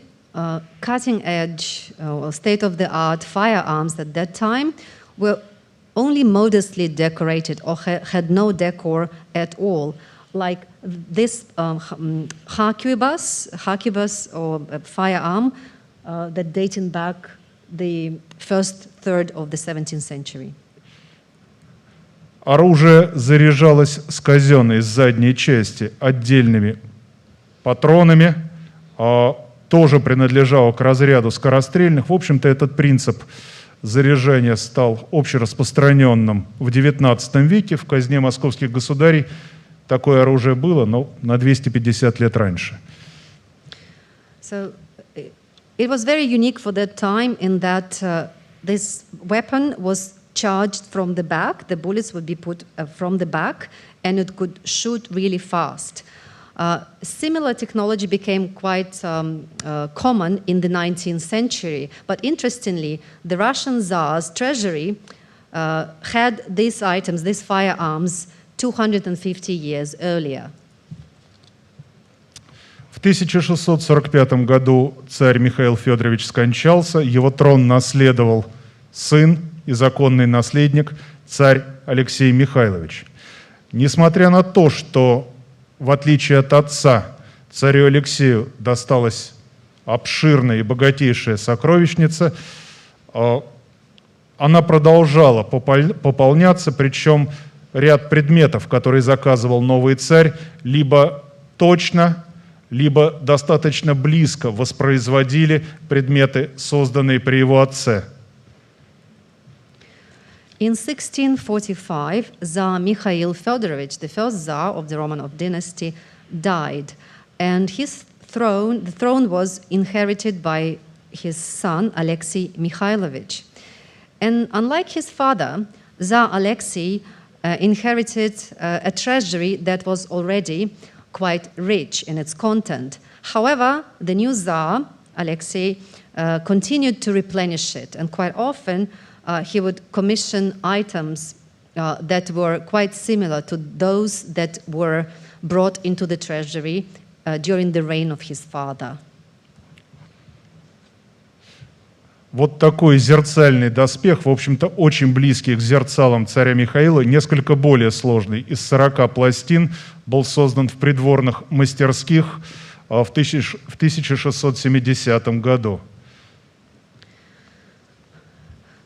cutting-edge or state-of-the-art firearms at that time were only modestly decorated or had no decor at all, like this harquebus or a firearm that dating back the first third of the 17th century. Оружие заряжалось с казенной задней части отдельными патронами, тоже принадлежало к разряду скорострельных. В общем-то, этот принцип заряжания стал общераспространенным в XIX веке. В казне московских государей такое оружие было, но на 250 лет раньше. So it was very unique for that time in that this weapon was charged from the back. The bullets would be put from the back, and it could shoot really fast. Similar technology became quite common in the 19th century, but interestingly, the Russian Tsar's treasury had these items, these firearms, 250 years earlier. В 1645 году царь Михаил Федорович скончался, его трон наследовал сын и законный наследник, царь Алексей Михайлович. Несмотря на то, что в отличие от отца, царю Алексею досталась обширная и богатейшая сокровищница, она продолжала пополняться, причем ряд предметов, которые заказывал новый царь, либо точно, либо достаточно близко воспроизводили предметы, созданные при его отце. In 1645, Tsar Mikhail Fedorovich, the first Tsar of the Romanov dynasty, died, and the throne was inherited by his son Alexei Mikhailovich. And unlike his father, Tsar Alexei inherited a treasury that was already quite rich in its content. However, the new Tsar, Alexei, continued to replenish it, and quite often he would commission items that were quite similar to those that were brought into the treasury during the reign of his father. Вот такой зерцальный доспех, в общем-то, очень близкий к зерцалам царя Михаила, несколько более сложный. Из 40 пластин был создан в придворных мастерских в 1670 году.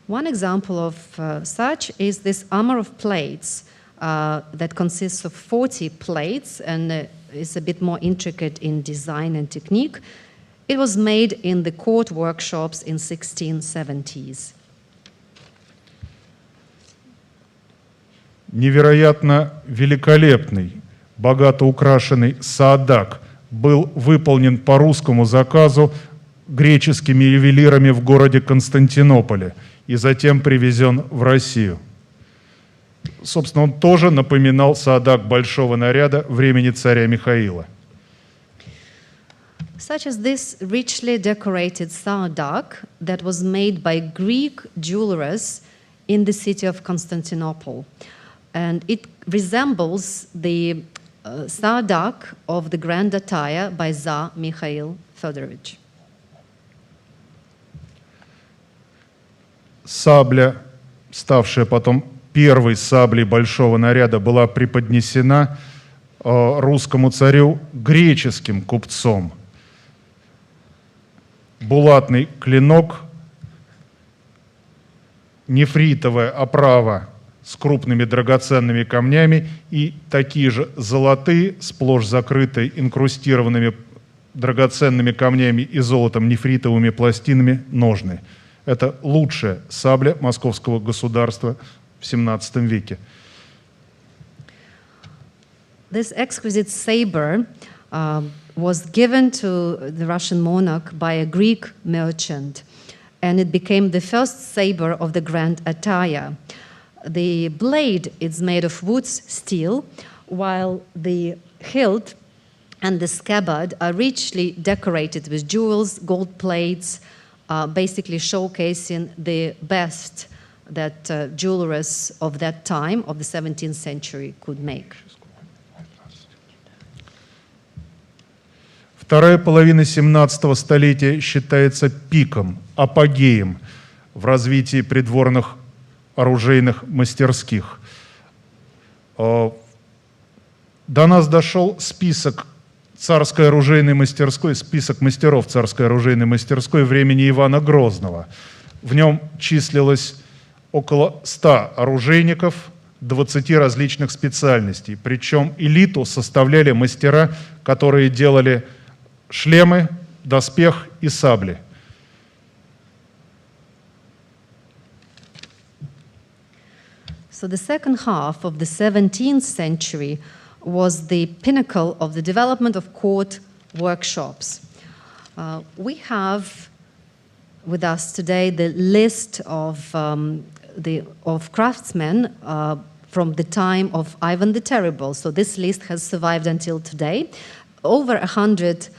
One example of such is this armor of plates that consists of 40 plates and is a bit more intricate in design and technique. It was made in the court workshops in 1670s. Невероятно великолепный, богато украшенный саадак был выполнен по русскому заказу греческими ювелирами в городе Константинополе и затем привезен в Россию. Собственно, он тоже напоминал саадак большого наряда времени царя Михаила. Such as this richly decorated sarduk that was made by Greek jewelers in the city of Constantinople. And it resembles the sarduk of the grand attire by Tsar Mikhail Fedorovich. Сабля, ставшая потом первой саблей большого наряда, была преподнесена русскому царю греческим купцом. Булатный клинок, нефритовая оправа с крупными драгоценными камнями и такие же золотые, сплошь закрытые инкрустированными драгоценными камнями и золотом нефритовыми пластинами ножны. Это лучшая сабля московского государства в XVII веке. This exquisite saber was given to the Russian monarch by a Greek merchant, and it became the first saber of the grand attire. The blade is made of wood steel, while the hilt and the scabbard are richly decorated with jewels, gold plates, basically showcasing the best that jewelers of that time, of the 17th century, could make. Вторая половина 17 столетия считается пиком, апогеем в развитии придворных оружейных мастерских. До нас дошел список царской оружейной мастерской, список мастеров царской оружейной мастерской времени Ивана Грозного. В нем числилось около 100 оружейников 20 различных специальностей. Причем элиту составляли мастера, которые делали шлемы, доспех и сабли. So the second half of the 17th century was the pinnacle of the development of court workshops. We have with us today the list of craftsmen from the time of Ivan the Terrible. So this list has survived until today. Over 100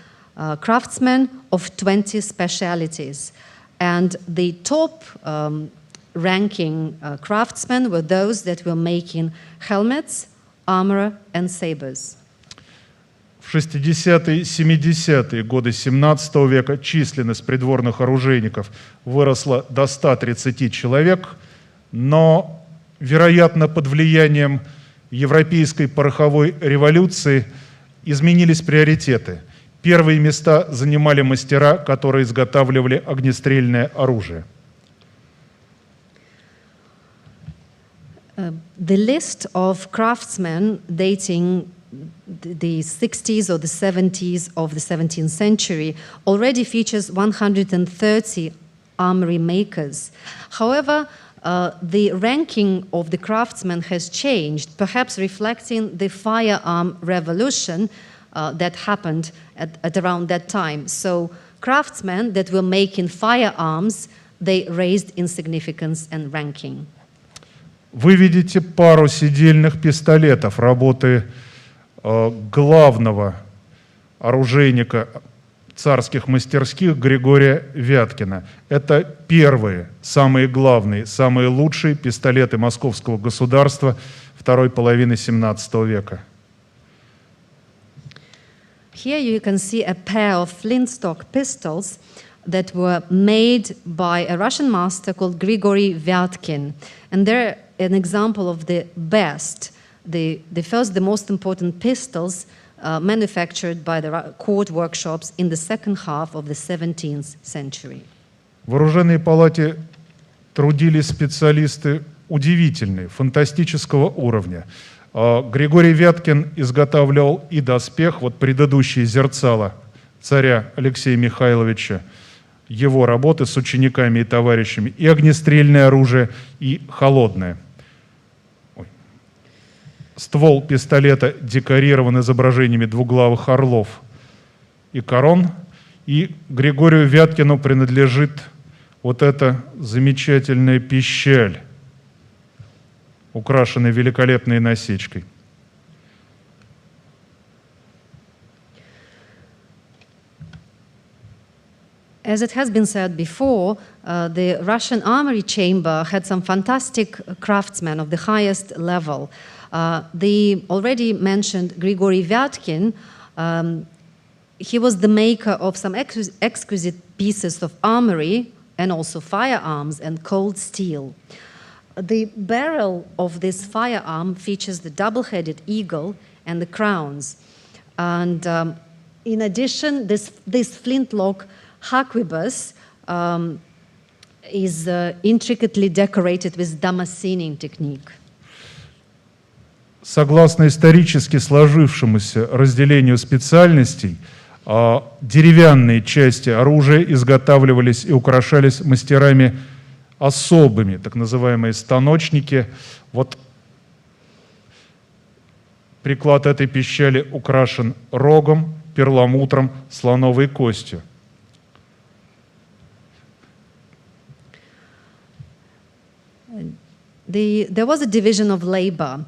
craftsmen of 20 specialities. And the top ranking craftsmen were those that were making helmets, armor, and sabers. В 60-е и 70-е годы 17 века численность придворных оружейников выросла до 130 человек, но, вероятно, под влиянием европейской пороховой революции изменились приоритеты. Первые места занимали мастера, которые изготавливали огнестрельное оружие. The list of craftsmen dating the 60s or the 70s of the 17th century already features 130 armory makers. However, the ranking of the craftsmen has changed, perhaps reflecting the firearm revolution that happened at around that time. So craftsmen that were making firearms, they raised in significance and ranking. Вы видите пару седельных пистолетов работы главного оружейника царских мастерских Григория Вяткина. Это первые, самые главные, самые лучшие пистолеты московского государства второй половины 17 века. Here you can see a pair of flintstock pistols that were made by a Russian master called Gregory Vatkin. And they're an example of the best, the first, the most important pistols manufactured by the court workshops in the second half of the 17th century. В оружейной палате трудились специалисты удивительные, фантастического уровня. Григорий Вяткин изготавливал и доспех, вот предыдущие зерцала царя Алексея Михайловича, его работы с учениками и товарищами, и огнестрельное оружие, и холодное. Ствол пистолета декорирован изображениями двуглавых орлов и корон, и Григорию Вяткину принадлежит вот эта замечательная пищаль, украшенная великолепной насечкой. As it has been said before, the Russian armory chamber had some fantastic craftsmen of the highest level. The already mentioned Grigory Vatkin, he was the maker of some exquisite pieces of armory and also firearms and cold steel. The barrel of this firearm features the double-headed eagle and the crowns. And in addition, this flintlock harquebus is intricately decorated with damascening technique. Согласно исторически сложившемуся разделению специальностей, деревянные части оружия изготавливались и украшались мастерами особыми, так называемые станочники. Вот приклад этой пищали украшен рогом, перламутром, слоновой костью. There was a division of labor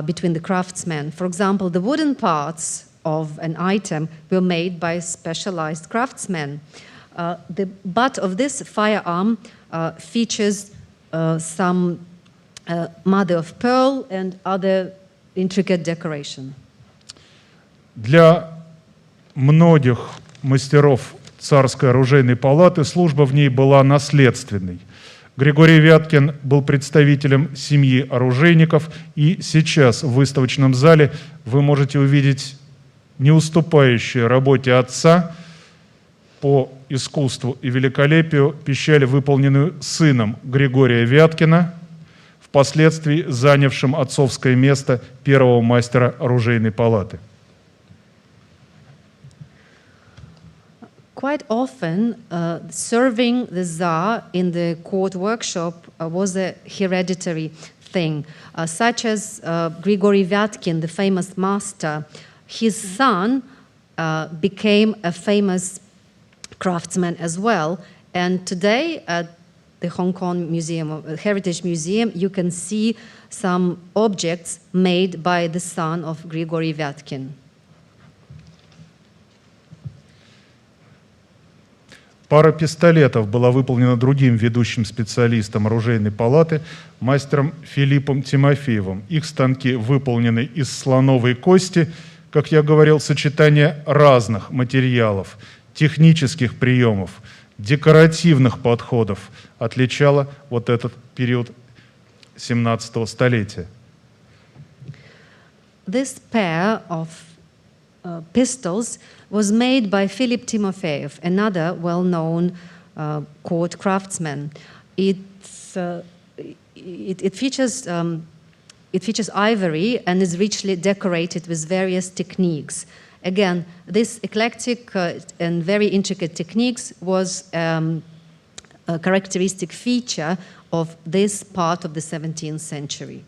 between the craftsmen. For example, the wooden parts of an item were made by specialized craftsmen. The butt of this firearm features some mother of pearl and other intricate decoration. Для многих мастеров царской оружейной палаты служба в ней была наследственной. Григорий Вяткин был представителем семьи оружейников, и сейчас в выставочном зале вы можете увидеть не уступающие работе отца по искусству и великолепию пищаль, выполненную сыном Григория Вяткина, впоследствии занявшим отцовское место первого мастера оружейной палаты. Quite often, serving the Tsar in the court workshop was a hereditary thing, such as Grigory Vatkin, the famous master. His son became a famous craftsman as well, and today at the Hong Kong Heritage Museum, you can see some objects made by the son of Grigory Vatkin. Пара пистолетов была выполнена другим ведущим специалистом оружейной палаты, мастером Филиппом Тимофеевым. Их станки выполнены из слоновой кости, как я говорил, сочетание разных материалов, технических приемов, декоративных подходов отличало вот этот период 17-го столетия. This pair of pistols was made by Philip Timofeyev, another well-known court craftsman. It features ivory and is richly decorated with various techniques. Again, this eclectic and very intricate techniques was a characteristic feature of this part of the 17th century.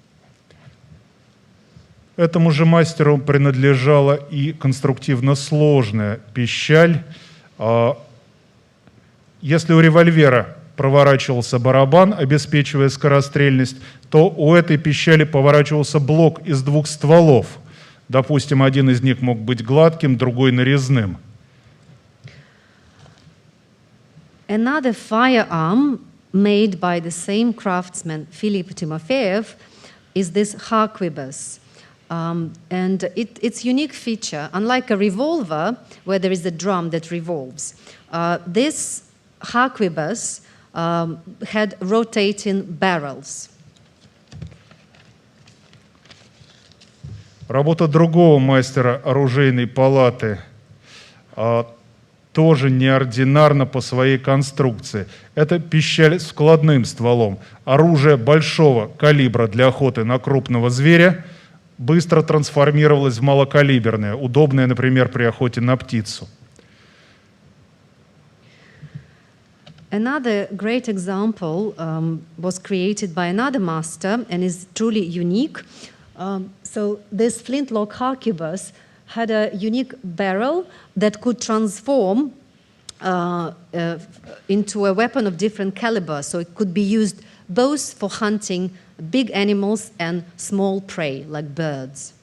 Этому же мастеру принадлежала и конструктивно сложная пищаль. Если у револьвера проворачивался барабан, обеспечивая скорострельность, то у этой пищали поворачивался блок из двух стволов. Допустим, один из них мог быть гладким, другой нарезным. Another firearm made by the same craftsman, Philip Timofeyev, is this harquebus. And its unique feature, unlike a revolver where there is a drum that revolves, this harquebus had rotating barrels. Работа другого мастера оружейной палаты тоже неординарна по своей конструкции. Это пищаль с складным стволом. Оружие большого калибра для охоты на крупного зверя быстро трансформировалось в малокалиберное, удобное, например, при охоте на птицу. Another great example was created by another master and is truly unique. So this flintlock harquebus had a unique barrel that could transform into a weapon of different caliber. So it could be used both for hunting big animals and small prey, like birds.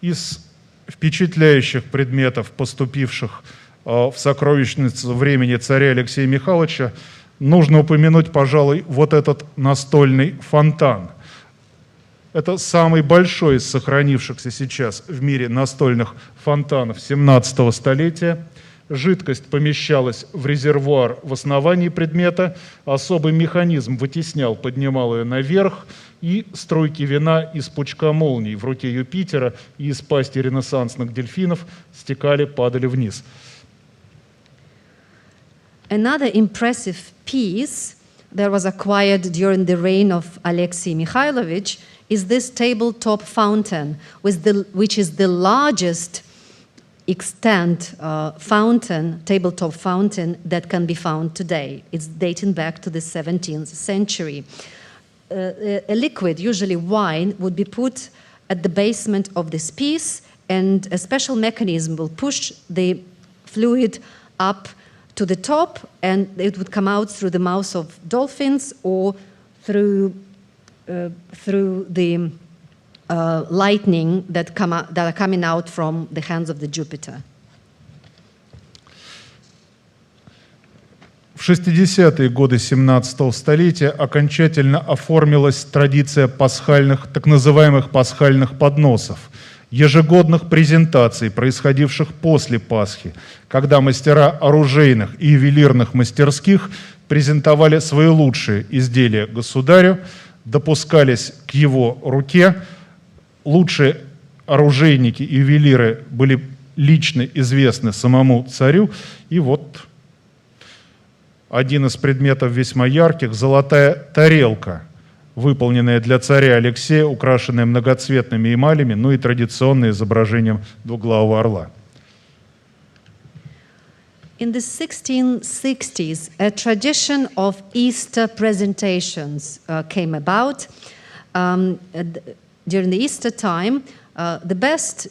Из впечатляющих предметов, поступивших в сокровищницу времени царя Алексея Михайловича, нужно упомянуть, пожалуй, вот этот настольный фонтан. Это самый большой из сохранившихся сейчас в мире настольных фонтанов 17 столетия. Жидкость помещалась в резервуар в основании предмета, особый механизм вытеснял, поднимал ее наверх, и струйки вина из пучка молний в руке Юпитера и из пасти ренессансных дельфинов стекали, падали вниз. Another impressive piece that was acquired during the reign of Alexei Mikhailovich is this tabletop fountain, which is the largest extant tabletop fountain that can be found today. It's dating back to the 17th century. A liquid, usually wine, would be put at the basement of this piece, and a special mechanism will push the fluid up to the top, and it would come out through the mouths of dolphins or through the lightning that are coming out from the hands of the Jupiter. В 60-е годы 17-го столетия окончательно оформилась традиция пасхальных, так называемых пасхальных подносов, ежегодных презентаций, происходивших после Пасхи, когда мастера оружейных и ювелирных мастерских презентовали свои лучшие изделия государю, допускались к его руке. Лучшие оружейники и ювелиры были лично известны самому царю. И вот один из предметов весьма ярких – золотая тарелка, выполненная для царя Алексея, украшенная многоцветными эмалями, ну и традиционным изображением двуглавого орла. In the 1660s, a tradition of Easter presentations came about. During the Easter time, the best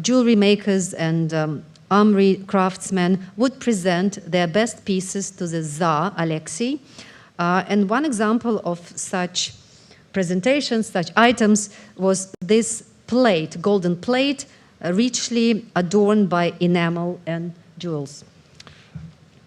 jewelry makers and armory craftsmen would present their best pieces to the Tsar, Alexei. And one example of such presentations, such items, was this plate, golden plate, richly adorned by enamel and jewels.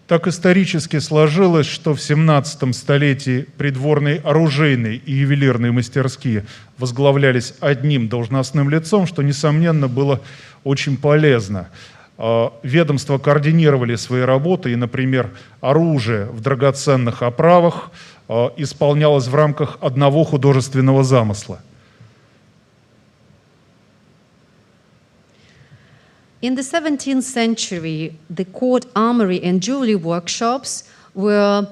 Так исторически сложилось, что в 17 столетии придворные оружейные и ювелирные мастерские возглавлялись одним должностным лицом, что, несомненно, было очень полезно. Ведомства координировали свои работы, и, например, оружие в драгоценных оправах исполнялось в рамках одного художественного замысла. In the 17th century, the court armory and jewelry workshops were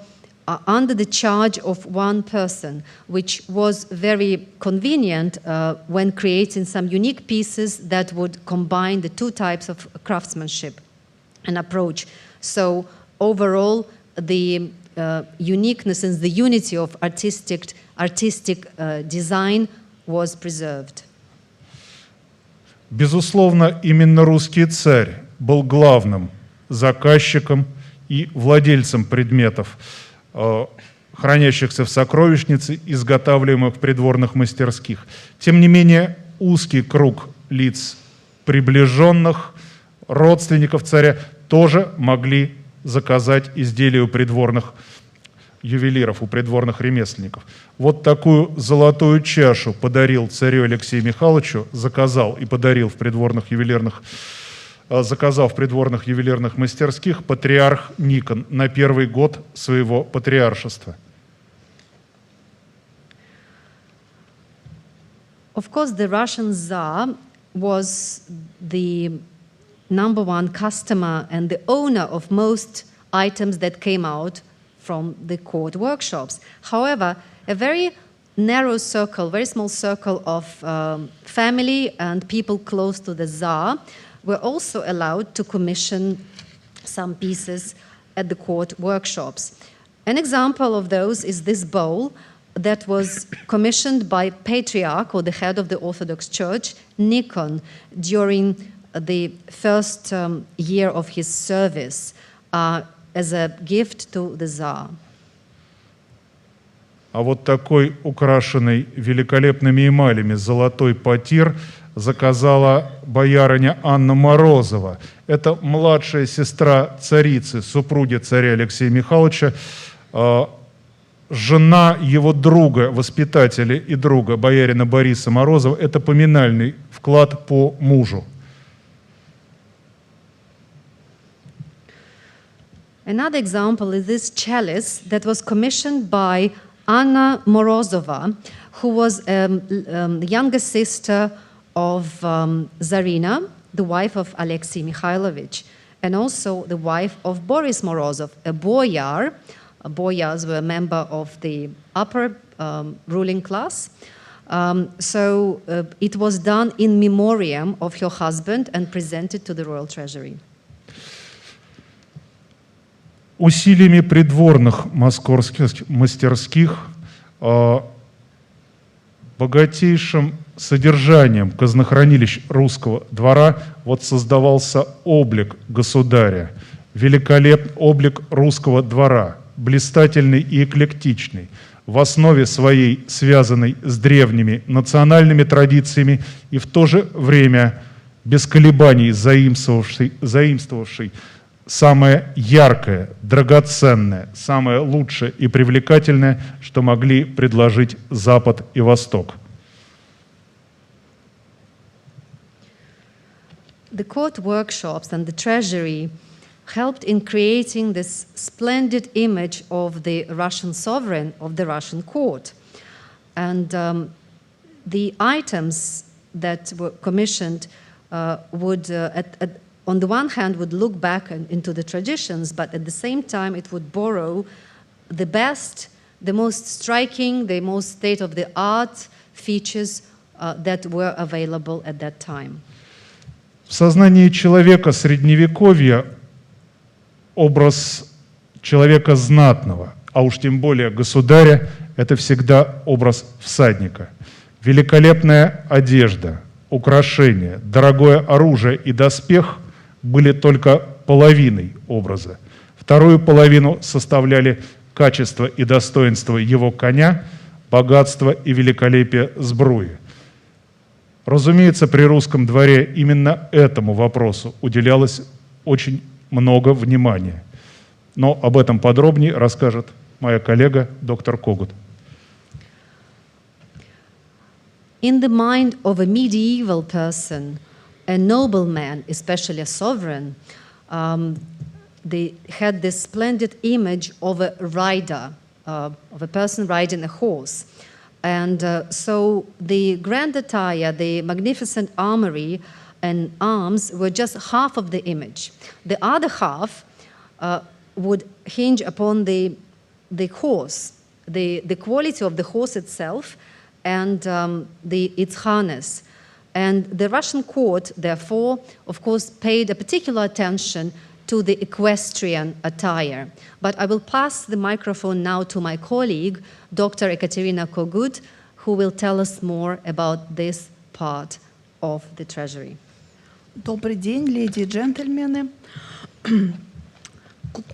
under the charge of one person, which was very convenient when creating some unique pieces that would combine the two types of craftsmanship and approach. So overall, the uniqueness and the unity of artistic design was preserved. Безусловно, именно русский царь был главным заказчиком и владельцем предметов, хранящихся в сокровищнице, изготавливаемых в придворных мастерских. Тем не менее, узкий круг лиц, приближенных, родственников царя, тоже могли заказать изделия у придворных ювелиров, у придворных ремесленников. Вот такую золотую чашу подарил царю Алексею Михайловичу, заказал и подарил в придворных ювелирных, заказал в придворных ювелирных мастерских патриарх Никон на первый год своего патриаршества. Of course, the Russian Tsar was the number one customer and the owner of most items that came out from the court workshops. However, a very narrow circle, very small circle of family and people close to the Tsar were also allowed to commission some pieces at the court workshops. An example of those is this bowl that was commissioned by Patriarch, or the head of the Orthodox Church, Nikon, during the first year of his service, as a gift to the Tsar. А вот такой украшенный великолепными эмалями золотой потир заказала боярыня Анна Морозова. Это младшая сестра царицы, супруги царя Алексея Михайловича, жена его друга, воспитателя и друга, боярина Бориса Морозова. Это поминальный вклад по мужу. Another example is this chalice that was commissioned by Anna Morozova, who was the younger sister of Tsarina, the wife of Alexei Mikhailovich, and also the wife of Boris Morozov, a boyar. Boyars were a member of the upper ruling class. So it was done in memoriam of her husband and presented to the royal treasury. Усилиями придворных московских мастерских, богатейшим содержанием казнохранилищ русского двора вот создавался облик государя, великолепный облик русского двора, блистательный и эклектичный, в основе своей связанный с древними национальными традициями и в то же время без колебаний заимствовавший самое яркое, драгоценное, самое лучшее и привлекательное, что могли предложить Запад и Восток. The court workshops and the treasury helped in creating this splendid image of the Russian sovereign, of the Russian court. And the items that were commissioned would, on the one hand, would look back into the traditions, but at the same time, it would borrow the best, the most striking, the most state-of-the-art features that were available at that time. В сознании человека Средневековья образ человека знатного, а уж тем более государя, это всегда образ всадника. Великолепная одежда, украшения, дорогое оружие и доспех были только половиной образа. Вторую половину составляли качество и достоинство его коня, богатство и великолепие сбруи. Разумеется, при русском дворе именно этому вопросу уделялось очень много внимания. Но об этом подробнее расскажет моя коллега доктор Когут. In the mind of a medieval person, a nobleman, especially a sovereign, they had this splendid image of a rider, of a person riding a horse. And so the grand attire, the magnificent armory and arms were just half of the image. The other half would hinge upon the horse, the quality of the horse itself, and its harness. And the Russian court, therefore, of course, paid a particular attention to the equestrian attire. But I will pass the microphone now to my colleague, Dr. Ekaterina Kogut, who will tell us more about this part of the treasury. Добрый день, леди и джентльмены.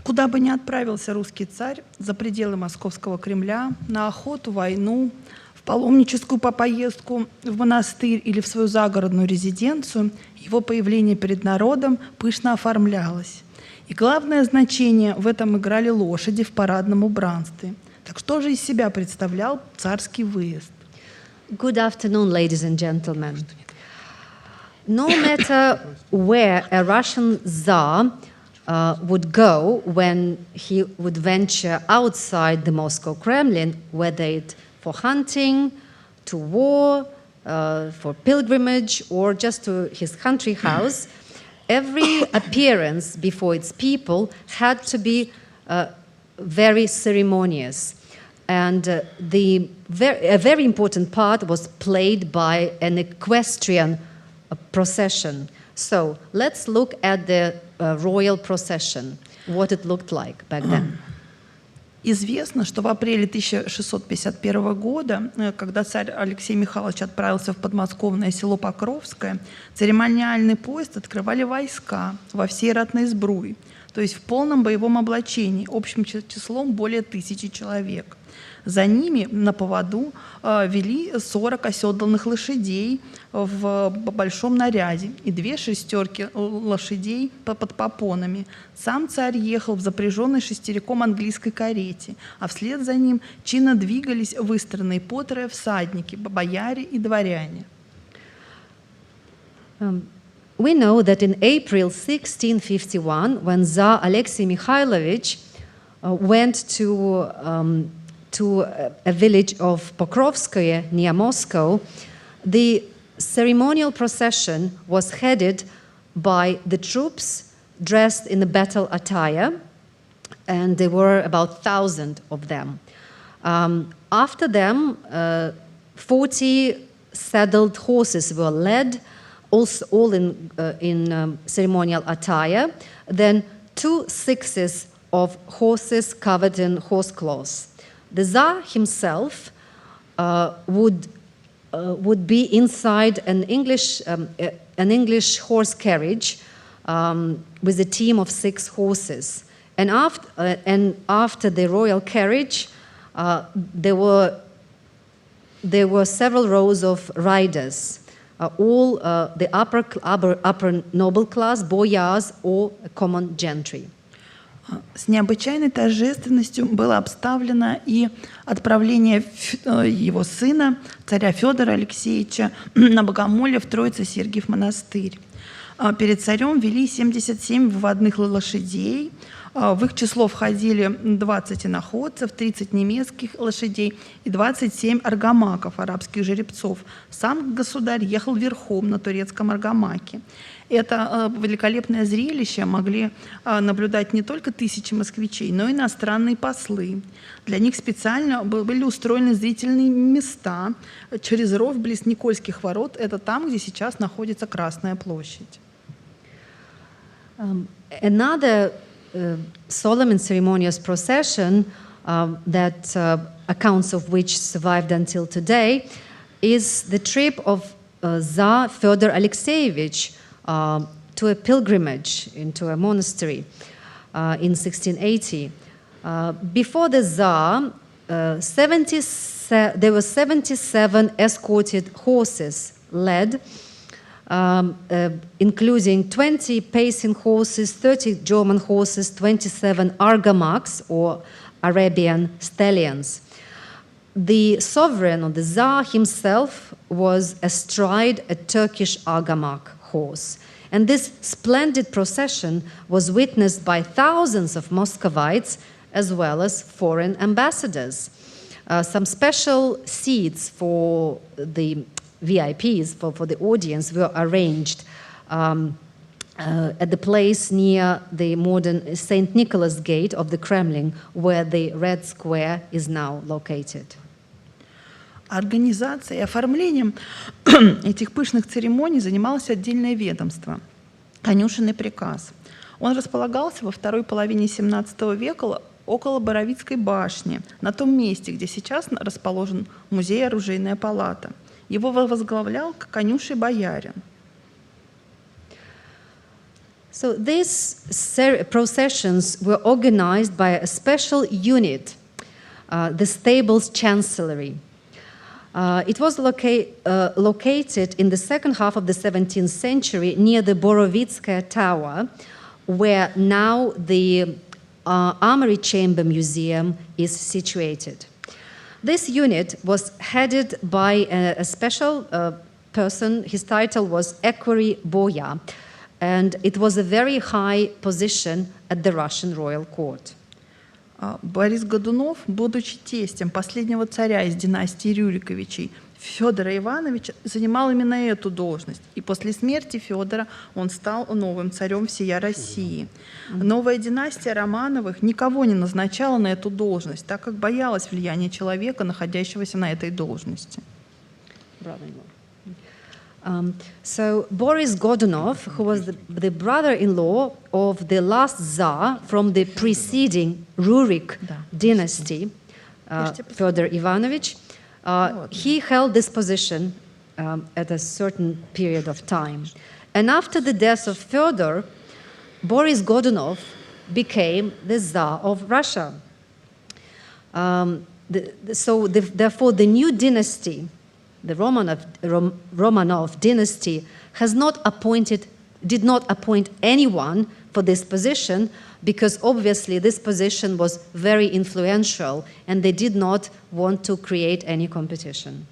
Куда бы ни отправился русский царь, за пределы Московского Кремля, на охоту, войну, в паломническую поездку в монастырь или в свою загородную резиденцию, его появление перед народом пышно оформлялось. И главное значение в этом играли лошади в парадном убранстве. Так что же из себя представлял царский выезд? Good afternoon, ladies and gentlemen. No matter where a Russian Tsar would go when he would venture outside the Moscow Kremlin, whether it for hunting, to war, for pilgrimage, or just to his country house, every appearance before its people had to be very ceremonious. And a very important part was played by an equestrian procession. So let's look at the royal procession, what it looked like back then. Известно, что в апреле 1651 года, когда царь Алексей Михайлович отправился в подмосковное село Покровское, церемониальный поезд открывали войска во всей ратной сбруе, то есть в полном боевом облачении, общим числом более 1000 человек. За ними на поводу вели 40 оседланных лошадей в большом наряде и 2 шестерки лошадей под попонами. Сам царь ехал в запряженной шестериком английской карете, а вслед за ним чинно двигались выстроенные по трое всадники, бояре и дворяне. We know that in April 1651, when Tsar Alexei Mikhailovich went to a village of Pokrovskoye near Moscow, the ceremonial procession was headed by the troops dressed in the battle attire, and there were about 1,000 of them. After them, 40 saddled horses were led, also all in ceremonial attire, then 2 sixes of horses covered in horse cloths. The Tsar himself would be inside an English horse carriage with a team of 6 horses. And after the royal carriage, there were several rows of riders all the upper noble class, boyars, or common gentry. С необычайной торжественностью было обставлено и отправление его сына, царя Федора Алексеевича, на богомолье в Троице-Сергиев монастырь. Перед царем вели 77 выводных лошадей. В их число входили 20 иноходцев, 30 немецких лошадей и 27 аргамаков, арабских жеребцов. Сам государь ехал верхом на турецком аргамаке. Это великолепное зрелище могли наблюдать не только тысячи москвичей, но и иностранные послы. Для них специально были устроены зрительные места через ров близ Никольских ворот. Это там, где сейчас находится Красная площадь. Another solemn and ceremonious procession that accounts of which survived until today is the trip of Tsar Fyodor Alexeyevich to a pilgrimage into a monastery in 1680. Before the Tsar, there were 77 escorted horses led, including 20 pacing horses, 30 German horses, 27 argamaks or Arabian stallions. The sovereign, or the Tsar himself, was astride a Turkish argamak horse. And this splendid procession was witnessed by thousands of Muscovites as well as foreign ambassadors. Some special seats for the VIPs, for the audience, were arranged at the place near the modern St. Nicholas Gate of the Kremlin, where the Red Square is now located. Организацией и оформлением этих пышных церемоний занималось отдельное ведомство – конюшенный приказ. Он располагался во второй половине XVII века около Боровицкой башни, на том месте, где сейчас расположен музей «Оружейная палата». Его возглавлял конюший боярин. So these processions were organized by a special unit, the Stables Chancellery. It was located in the second half of the 17th century near the Borovitskaya Tower, where now the Armory Chamber Museum is situated. This unit was headed by a special person. His title was Equerry Boya, and it was a very high position at the Russian royal court. Борис Годунов, будучи тестем последнего царя из династии Рюриковичей, Федора Ивановича, занимал именно эту должность. И после смерти Федора он стал новым царем всея России. Новая династия Романовых никого не назначала на эту должность, так как боялась влияния человека, находящегося на этой должности. So Boris Godunov, who was the brother-in-law of the last Tsar from the preceding Rurik dynasty, Fyodor Ivanovich, he held this position at a certain period of time. And after the death of Fyodor, Boris Godunov became the Tsar of Russia. Therefore, the new dynasty, the Romanov dynasty, did not appoint anyone for this position, because obviously this position was very influential and they did not want to create any competition.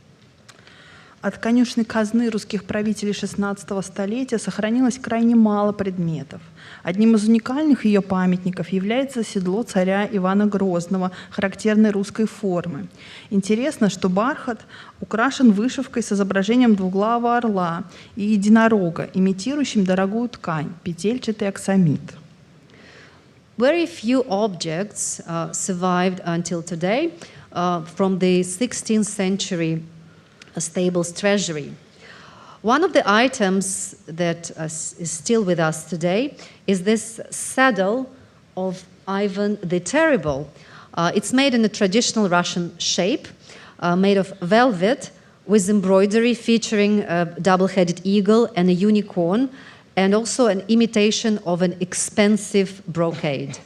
От конюшенной казны русских правителей XVI столетия сохранилось крайне мало предметов. Одним из уникальных ее памятников является седло царя Ивана Грозного характерной русской формы. Интересно, что бархат украшен вышивкой с изображением двуглавого орла и единорога, имитирующим дорогую ткань, петельчатый аксамит. Very few objects survived until today from the 16th century Stables Treasury. One of the items that is still with us today is this saddle of Ivan the Terrible. It's made in a traditional Russian shape, made of velvet with embroidery featuring a double-headed eagle and a unicorn, and also an imitation of an expensive brocade.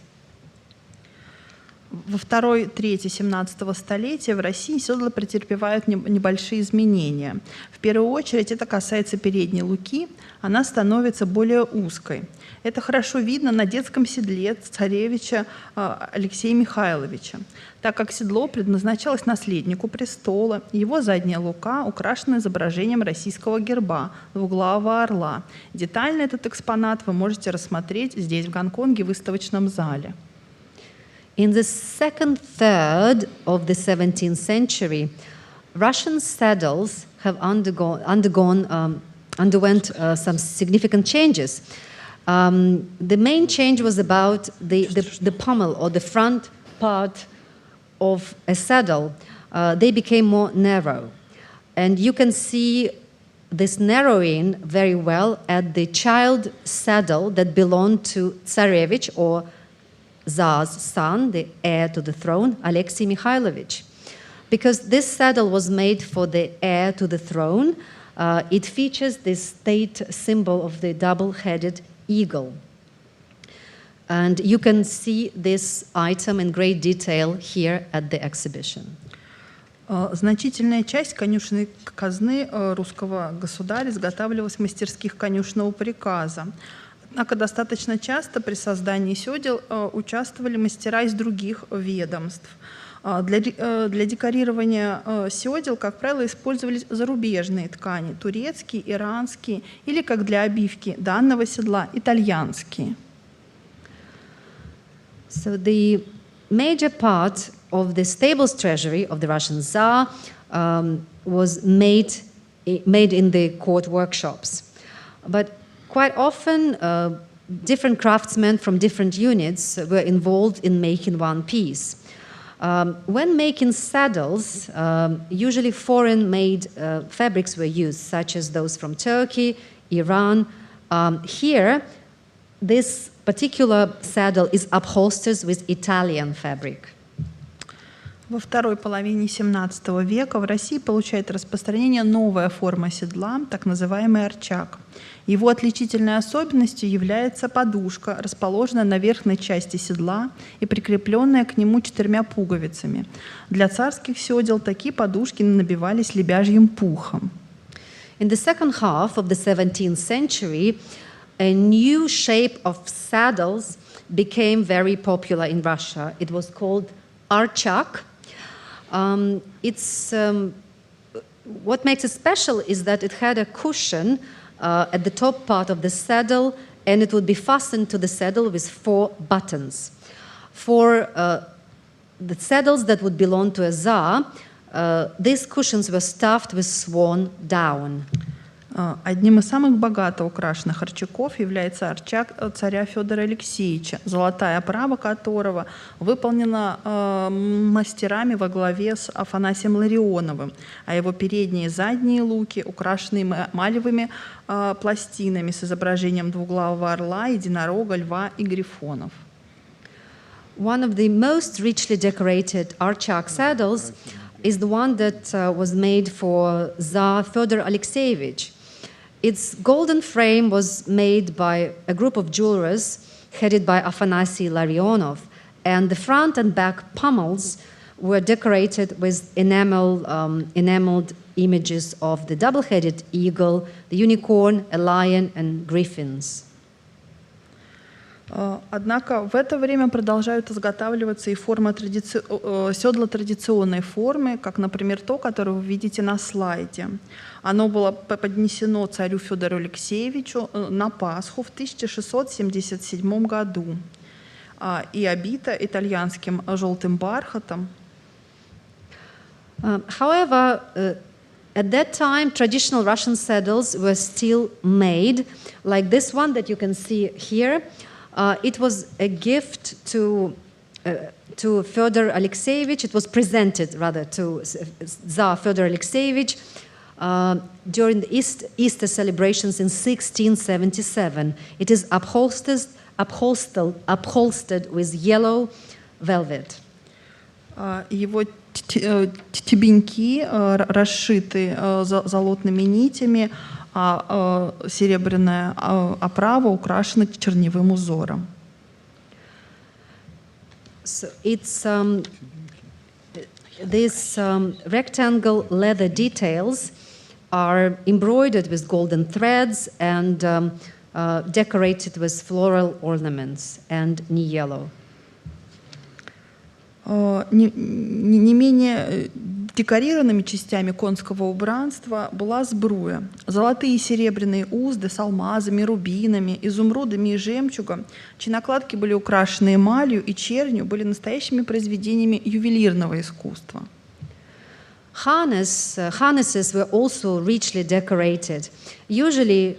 Во второй трети 17 столетия в России седла претерпевают небольшие изменения. В первую очередь это касается передней луки, она становится более узкой. Это хорошо видно на детском седле царевича Алексея Михайловича, так как седло предназначалось наследнику престола, его задняя лука украшена изображением российского герба, двуглавого орла. Детально этот экспонат вы можете рассмотреть здесь, в Гонконге, в выставочном зале. In the second third of the 17th century, Russian saddles have underwent some significant changes. The main change was about the pommel or the front part of a saddle. They became more narrow. And you can see this narrowing very well at the child saddle that belonged to Tsarevich or Tsar's son, the heir to the throne, Alexei Mikhailovich. Because this saddle was made for the heir to the throne, it features this state symbol of the double-headed eagle. And you can see this item in great detail here at the exhibition. Значительная часть конюшенной казны русского государя изготавливалась в мастерских конюшенного приказа. Однако достаточно часто при создании седел участвовали мастера из других ведомств. Для декорирования седел, как правило, использовались зарубежные ткани, турецкие, иранские, или, как для обивки данного седла, итальянские. So the major part of the stables treasury of the Russian Tsar was made in the court workshops. But quite often, different craftsmen from different units were involved in making one piece. When making saddles, usually foreign-made fabrics were used, such as those from Turkey, Iran. Here, this particular saddle is upholstered with Italian fabric. Во второй половине XVII века в России получает распространение новая форма седла, так называемый арчак. Его отличительной особенностью является подушка, расположенная на верхней части седла и прикрепленная к нему 4 пуговицами. Для царских седел такие подушки набивались лебяжьим пухом. In the second half of the 17th century, a new shape of saddles became very popular in Russia. It was called archak. What makes it special is that it had a cushion at the top part of the saddle, and it would be fastened to the saddle with 4 buttons. For the saddles that would belong to a Tsar, these cushions were stuffed with swan down. Одним из самых богато украшенных арчаков является арчак царя Федора Алексеевича, золотая оправа которого выполнена мастерами во главе с Афанасием Ларионовым, а его передние и задние луки украшены эмалевыми пластинами с изображением двуглавого орла, единорога, льва и грифонов. One of the most richly decorated archak saddles is the one that was made for Tsar Fyodor Alexeyevich. Its golden frame was made by a group of jewelers headed by Afanasy Larionov, and the front and back pommels were decorated with enameled images of the double-headed eagle, the unicorn, a lion, and griffins. Однако в это время продолжают изготавливаться и седла традиционной формы, как, например, то, которое вы видите на слайде. Оно было поднесено царю Федору Алексеевичу на Пасху в 1677 году и обито итальянским желтым бархатом. However, at that time, traditional Russian saddles were still made, like this one that you can see here. It was a gift to Fyodor Alexeyevich. It was presented, rather, to Tsar Fyodor Alexeyevich during the Easter celebrations in 1677. It is upholstered with yellow velvet. Его тебеньки расшиты золотными нитями, а серебряная оправа украшена черневым узором. So it's these rectangle leather details are embroidered with golden threads and decorated with floral ornaments and niello. Не менее декорированными частями конского убранства была сбруя. Золотые и серебряные узды с алмазами, рубинами, изумрудами и жемчугом, чьи накладки были украшены эмалью и чернью, были настоящими произведениями ювелирного искусства. Harnesses were also richly decorated. Usually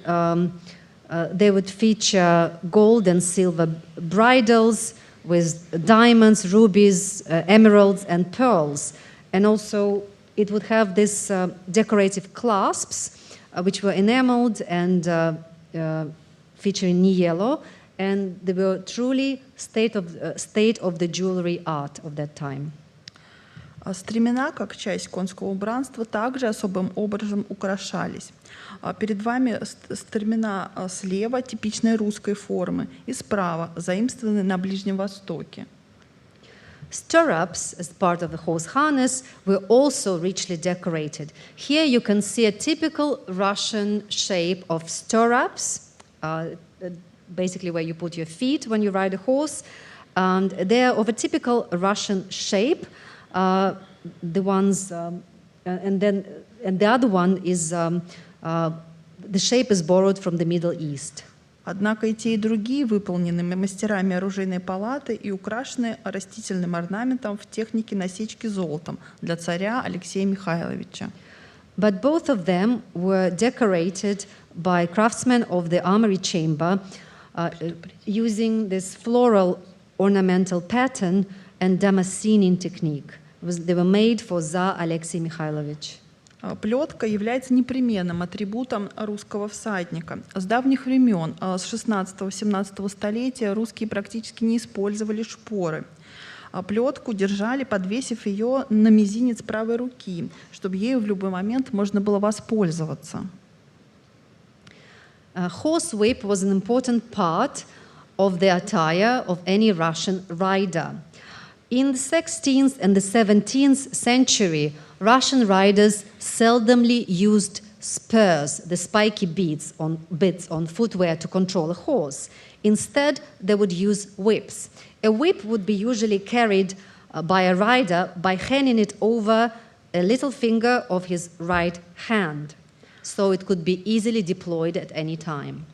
they would feature gold and silver bridles with diamonds, rubies, emeralds, and pearls. And also it would have these decorative clasps, which were enameled and featuring niello, and they were truly state of the jewelry art of that time. Стремена, как часть конского убранства, также особым образом украшались. Перед вами стремена слева типичной русской формы и справа заимствованы на Ближнем Востоке. Stirrups, as part of the horse harness, were also richly decorated. Here you can see a typical Russian shape of stirrups, basically where you put your feet when you ride a horse. And they are of a typical Russian shape. The ones, and the other one is the shape is borrowed from the Middle East. Однако и те, и другие выполнены мастерами оружейной палаты и украшены растительным орнаментом в технике насечки золотом для царя Алексея Михайловича. But both of them were decorated by craftsmen of the armory chamber using this floral ornamental pattern and Damascene technique. They were made for Tsar Alexei Mikhailovich. Плетка является непременным атрибутом русского всадника. С давних времен, с 16-17 столетия, русские практически не использовали шпоры. Плетку держали, подвесив ее на мизинец правой руки, чтобы ею в любой момент можно было воспользоваться. Horsewhip was an important part of the attire of any Russian rider. In the 16th and the 17th century, Russian riders seldomly used spurs, the spiky bits on footwear to control a horse. Instead, they would use whips. A whip would be usually carried by a rider by handing it over a little finger of his right hand, so it could be easily deployed at any time.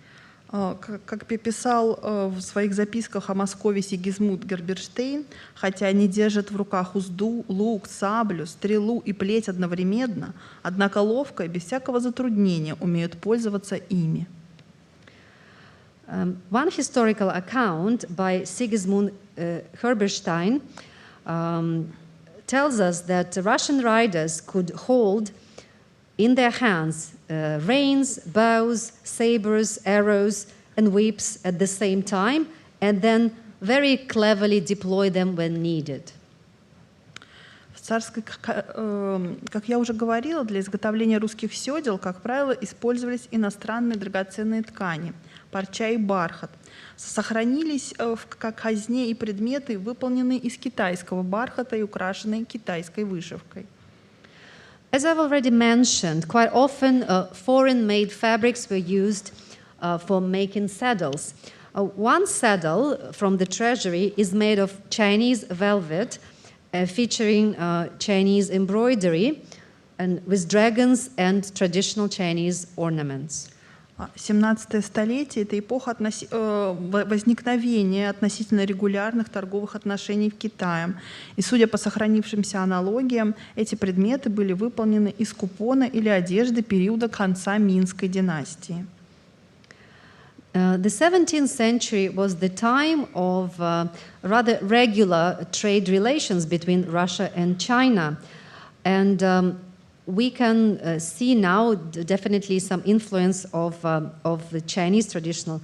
Как писал в своих записках о Москве Сигизмунд Герберштейн, хотя они держат в руках узду, лук, саблю, стрелу и плеть одновременно, однако ловко и без всякого затруднения умеют пользоваться ими. One historical account by Sigismund Herberstein tells us that Russian riders could hold in their hands reins, bows, sabers, arrows, and whips at the same time, and then very cleverly deploy them when needed. В царской, как я уже говорила, для изготовления русских седел, как правило, использовались иностранные драгоценные ткани, парча и бархат. Сохранились в казне и предметы, выполненные из китайского бархата и украшенные китайской вышивкой. As I've already mentioned, quite often foreign-made fabrics were used for making saddles. One saddle from the Treasury is made of Chinese velvet, featuring Chinese embroidery and with dragons and traditional Chinese ornaments. 17 столетие – это эпоха возникновения относительно регулярных торговых отношений в Китае. И, судя по сохранившимся аналогиям, эти предметы были выполнены из купона или одежды периода конца Минской династии. The 17th century was the time of rather regular trade relations between Russia and China. And we can see now definitely some influence of the Chinese traditional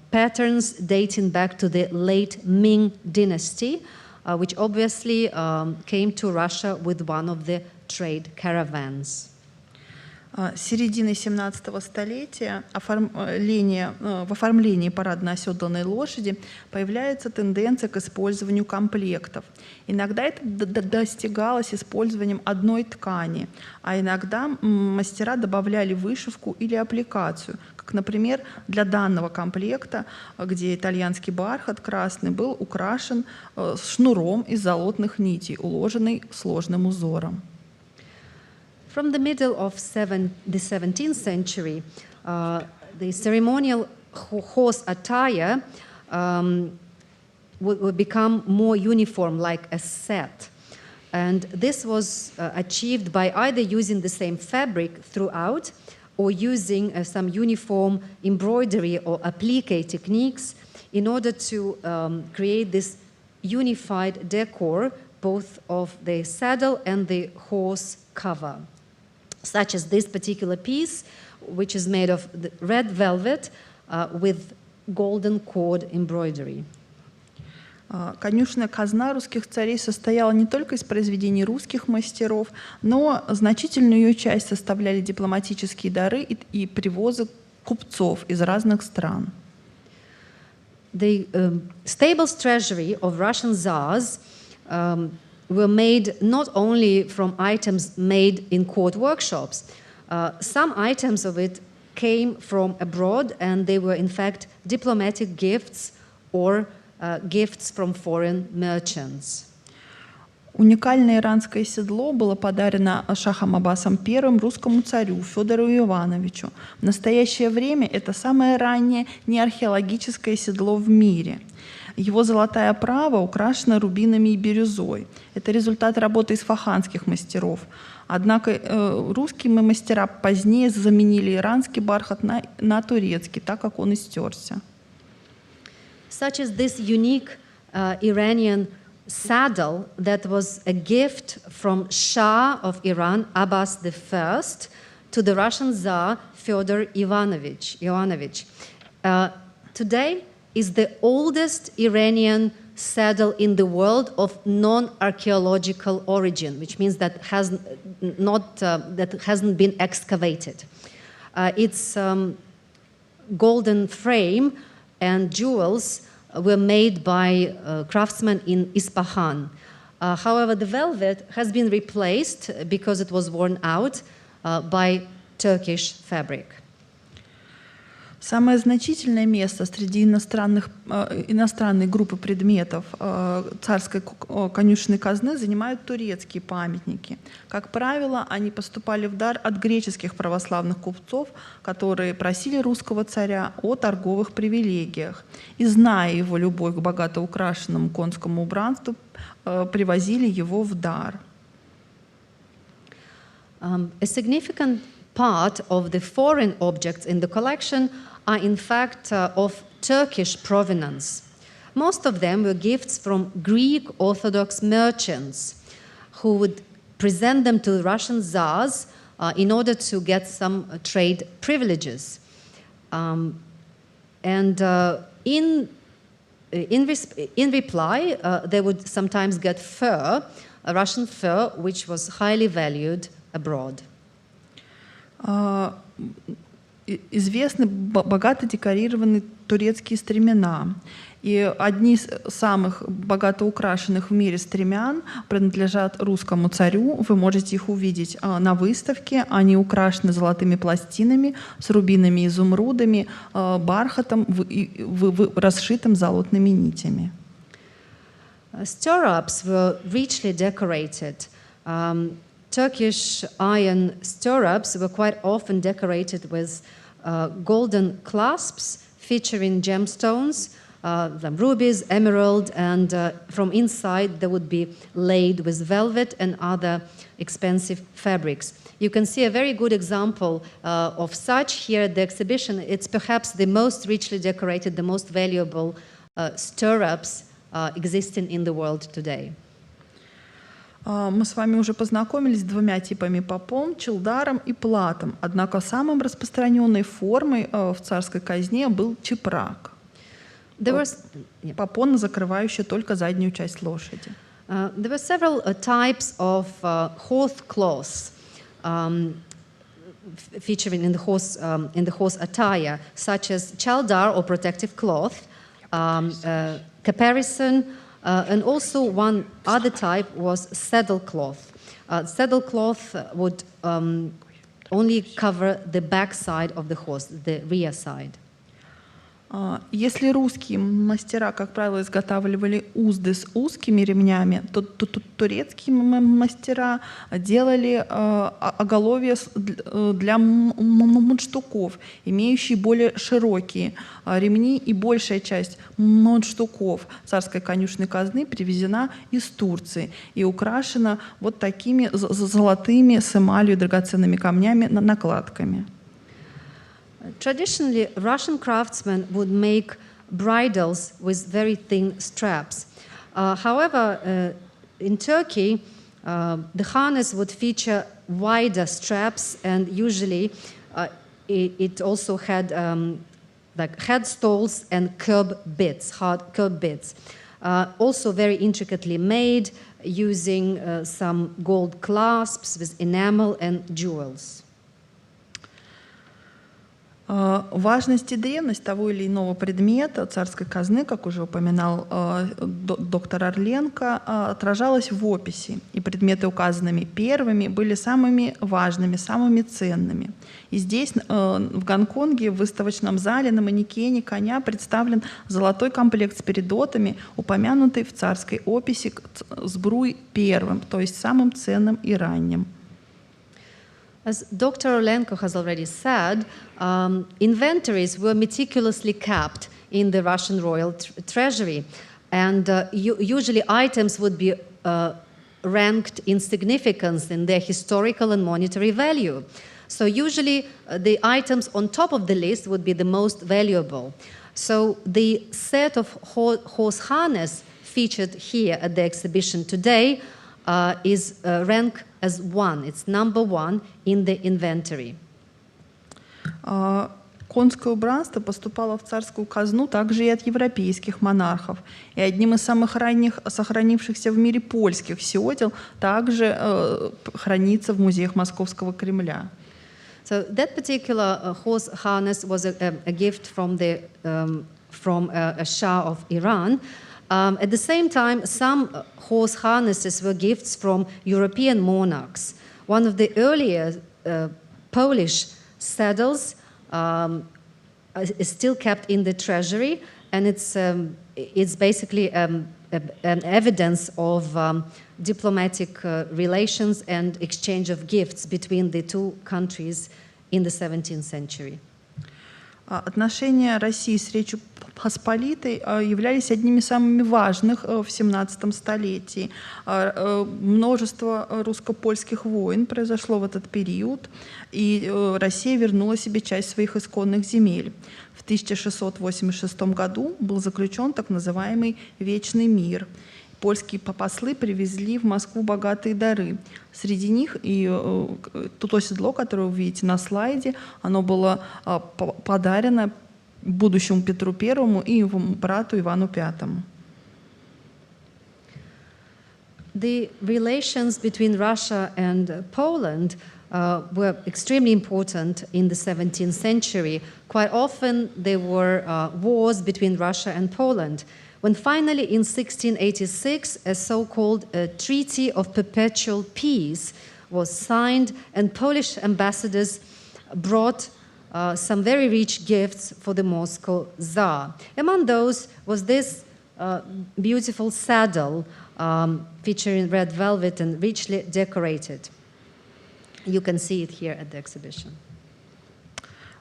patterns dating back to the late Ming dynasty, which obviously came to Russia with one of the trade caravans. С середины 17 столетия в оформлении парадно-оседланной лошади появляется тенденция к использованию комплектов. Иногда это достигалось использованием одной ткани, а иногда мастера добавляли вышивку или аппликацию, как, например, для данного комплекта, где итальянский бархат красный был украшен шнуром из золотных нитей, уложенный сложным узором. From the middle of the 17th century, the ceremonial horse attire would become more uniform, like a set. And this was achieved by either using the same fabric throughout or using some uniform embroidery or applique techniques in order to create this unified decor, both of the saddle and the horse cover. Such as this particular piece, which is made of the red velvet with golden cord embroidery. Конюшная казна русских царей состояла не только из произведений русских мастеров, но значительную ее часть составляли дипломатические дары и привозы купцов из разных стран. The stables treasury of Russian Tsars were made not only from items made in court workshops. Some items of it came from abroad, and they were in fact diplomatic gifts or gifts from foreign merchants. Уникальное иранское седло было подарено шахом Аббасом I русскому царю Федору Ивановичу. В настоящее время это самое раннее неархеологическое седло в мире. Его золотая оправа украшена рубинами и бирюзой. Это результат работы исфаханских мастеров. Однако русские мастера позднее заменили иранский бархат на турецкий, так как он истерся. Such as this unique Iranian saddle that was a gift from Shah of Iran, Abbas I, to the Russian Tsar Fyodor Ivanovich. Today is the oldest Iranian saddle in the world of non-archaeological origin, which means that hasn't been excavated. Its golden frame and jewels were made by craftsmen in Isfahan. However, the velvet has been replaced because it was worn out by Turkish fabric. Самое значительное место среди иностранной группы предметов царской конюшенной казны занимают турецкие памятники. Как правило, они поступали в дар от греческих православных купцов, которые просили русского царя о торговых привилегиях. И, зная его любовь к богато украшенному конскому убранству, привозили его в дар. A significant part of the foreign objects in the collection are in fact of Turkish provenance. Most of them were gifts from Greek Orthodox merchants who would present them to the Russian Tsars in order to get some trade privileges. In reply, they would sometimes get fur, a Russian fur, which was highly valued abroad. Известны богато декорированные турецкие стремена. И одни из самых богато украшенных в мире стремян принадлежат русскому царю. Вы можете их увидеть на выставке. Они украшены золотыми пластинами с рубинами и изумрудами, бархатом, расшитым золотными нитями. Stirrups were richly decorated. Turkish iron stirrups were quite often decorated with golden clasps featuring gemstones, rubies, emerald, and from inside they would be laid with velvet and other expensive fabrics. You can see a very good example of such here at the exhibition. It's perhaps the most richly decorated, the most valuable stirrups existing in the world today. Мы с вами уже познакомились с двумя типами попон, челдаром и платом. Однако самой распространенной формой в царской казне был чепрак. Попона, закрывающая только заднюю часть лошади. There were several types of horse cloths. featuring in the horse attire, such as chaldar or protective cloth, caparison, and also one other type was saddle cloth. Saddle cloth would only cover the back side of the horse, the rear side. Если русские мастера, как правило, изготавливали узды с узкими ремнями, то турецкие мастера делали оголовья для мундштуков, имеющие более широкие ремни, и большая часть мундштуков царской конюшенной казны привезена из Турции и украшена вот такими золотыми с эмалью драгоценными камнями накладками. Traditionally, Russian craftsmen would make bridles with very thin straps. However, in Turkey, the harness would feature wider straps, and usually it also had like headstalls and curb bits, hard curb bits. Also very intricately made, using some gold clasps with enamel and jewels. Важность и древность того или иного предмета царской казны, как уже упоминал доктор Орленко, отражалась в описи, и предметы, указанными первыми, были самыми важными, самыми ценными. И здесь, в Гонконге, в выставочном зале на манекене коня представлен золотой комплект с передотами, упомянутый в царской описи сбруй первым, то есть самым ценным и ранним. As Dr. Orlenko has already said, inventories were meticulously kept in the Russian royal treasury, and usually items would be ranked in significance in their historical and monetary value. So usually the items on top of the list would be the most valuable. So the set of horse harness featured here at the exhibition today is ranked as one. It's number one in the inventory. Конское убранство поступало в царскую казну также и от европейских монархов. И одним из самых ранних сохранившихся в мире польских седел также хранится в музеях Московского Кремля. So that particular horse harness was a gift from a Shah of Iran. At the same time, some horse harnesses were gifts from European monarchs. One of the earlier Polish saddles is still kept in the treasury, and it's basically an evidence of diplomatic relations and exchange of gifts between the two countries in the 17th century. Отношения России с Речью Посполитой являлись одними из самых важных в XVII столетии. Множество русско-польских войн произошло в этот период, и Россия вернула себе часть своих исконных земель. В 1686 году был заключен так называемый «Вечный мир». Польские послы привезли в Москву богатые дары. Среди них и то седло, которое вы видите на слайде, оно было подарено будущему Петру I и его брату Ивану V. The relations between Russia and Poland were extremely important in the 17th century. Quite often there were wars between Russia and Poland. When finally in 1686 a so-called Treaty of Perpetual Peace was signed, and Polish ambassadors brought some very rich gifts for the Moscow Tsar. Among those was this beautiful saddle featuring red velvet and richly decorated. You can see it here at the exhibition.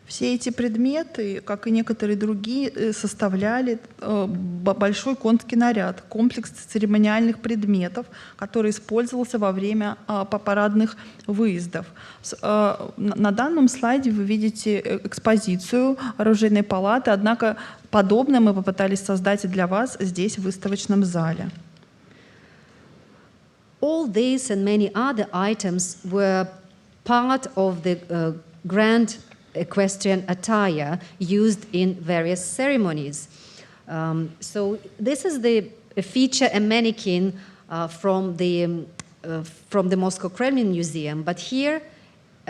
Все эти предметы, как и некоторые другие, составляли большой конский наряд, комплекс церемониальных предметов, который использовался во время парадных выездов. На данном слайде вы видите экспозицию оружейной палаты, однако подобное мы попытались создать и для вас здесь, в выставочном зале. All these and many other items were part of the grand equestrian attire used in various ceremonies. So this is a feature, a mannequin from the Moscow Kremlin Museum, but here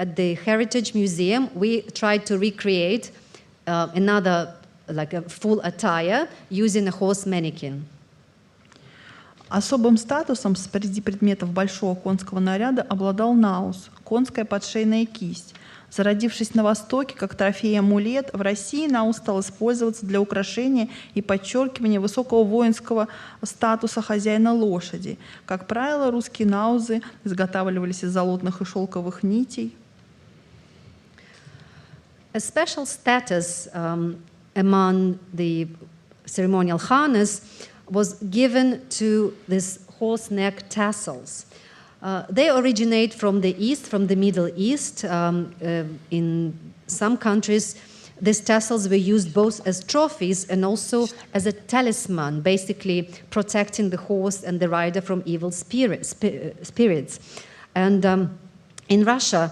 at the Heritage Museum, we tried to recreate another, like a full attire, using a horse mannequin. Особым статусом среди предметов большого конского наряда обладал наус – конская подшейная кисть. Зародившись на Востоке как трофей-амулет, в России наус стал использоваться для украшения и подчеркивания высокого воинского статуса хозяина лошади. Как правило, русские наузы изготавливались из золотных и шелковых нитей. A special status among the ceremonial harness was given to these horse neck tassels. They originate from the East, from the Middle East. In some countries, these tassels were used both as trophies and also as a talisman, basically protecting the horse and the rider from evil spirits. And in Russia,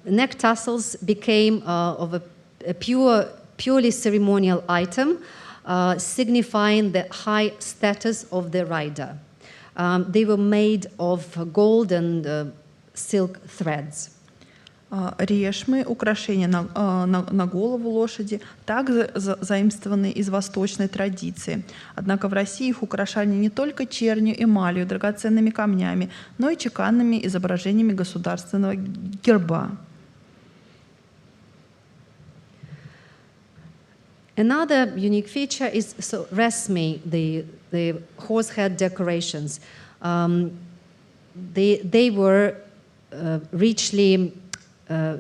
neck tassels became of a purely ceremonial item, signifying the high status of the rider. They were made of gold and silk threads. Решмы, украшения на голову лошади, также заимствованы из восточной традиции. Однако в России их украшали не только чернью, эмалью, драгоценными камнями, но и чеканными изображениями государственного герба. Another unique feature is resmi, the horsehead decorations. They were richly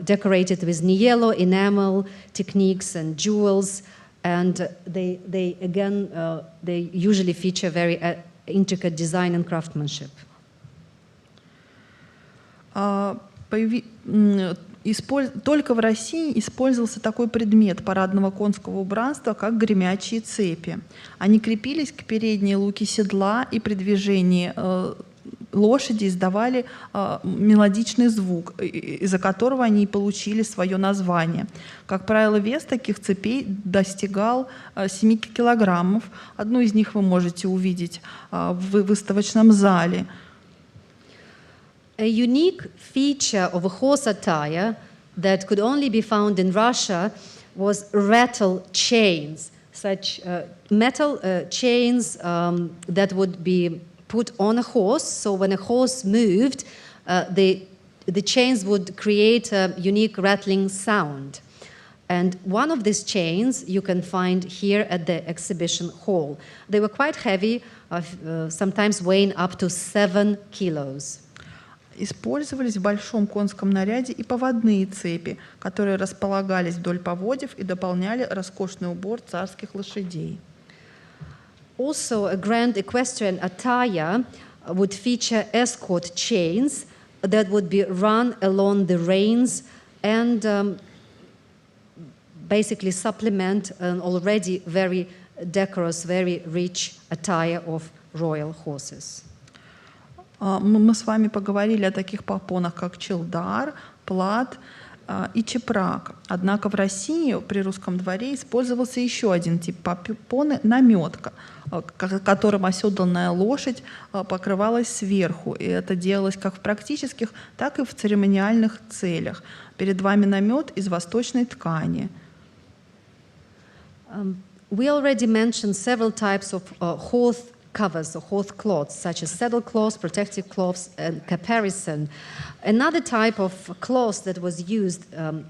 decorated with niello, enamel techniques and jewels, and they usually feature very intricate design and craftsmanship. Только в России использовался такой предмет парадного конского убранства, как гремячие цепи. Они крепились к передней луке седла и при движении лошади издавали мелодичный звук, из-за которого они и получили свое название. Как правило, вес таких цепей достигал 7 килограммов. Одну из них вы можете увидеть в выставочном зале. A unique feature of a horse attire that could only be found in Russia was rattle chains, such metal chains that would be put on a horse. So when a horse moved, the chains would create a unique rattling sound. And one of these chains you can find here at the exhibition hall. They were quite heavy, sometimes weighing up to 7 kilos. Использовались в большом конском наряде и поводные цепи, которые располагались вдоль поводьев и дополняли роскошный убор царских лошадей. Also, a grand equestrian attire would feature escort chains that would be run along the reins and basically supplement an already very decorous, very rich attire of royal horses. Мы с вами поговорили о таких попонах, как челдар, плат и чепрак. Однако в России при русском дворе использовался еще один тип попоны – наметка, которым оседланная лошадь покрывалась сверху. И это делалось как в практических, так и в церемониальных целях. Перед вами намет из восточной ткани. We already mentioned several types of horse covers or horse cloths, such as saddle cloths, protective cloths, and caparison. Another type of cloth that was used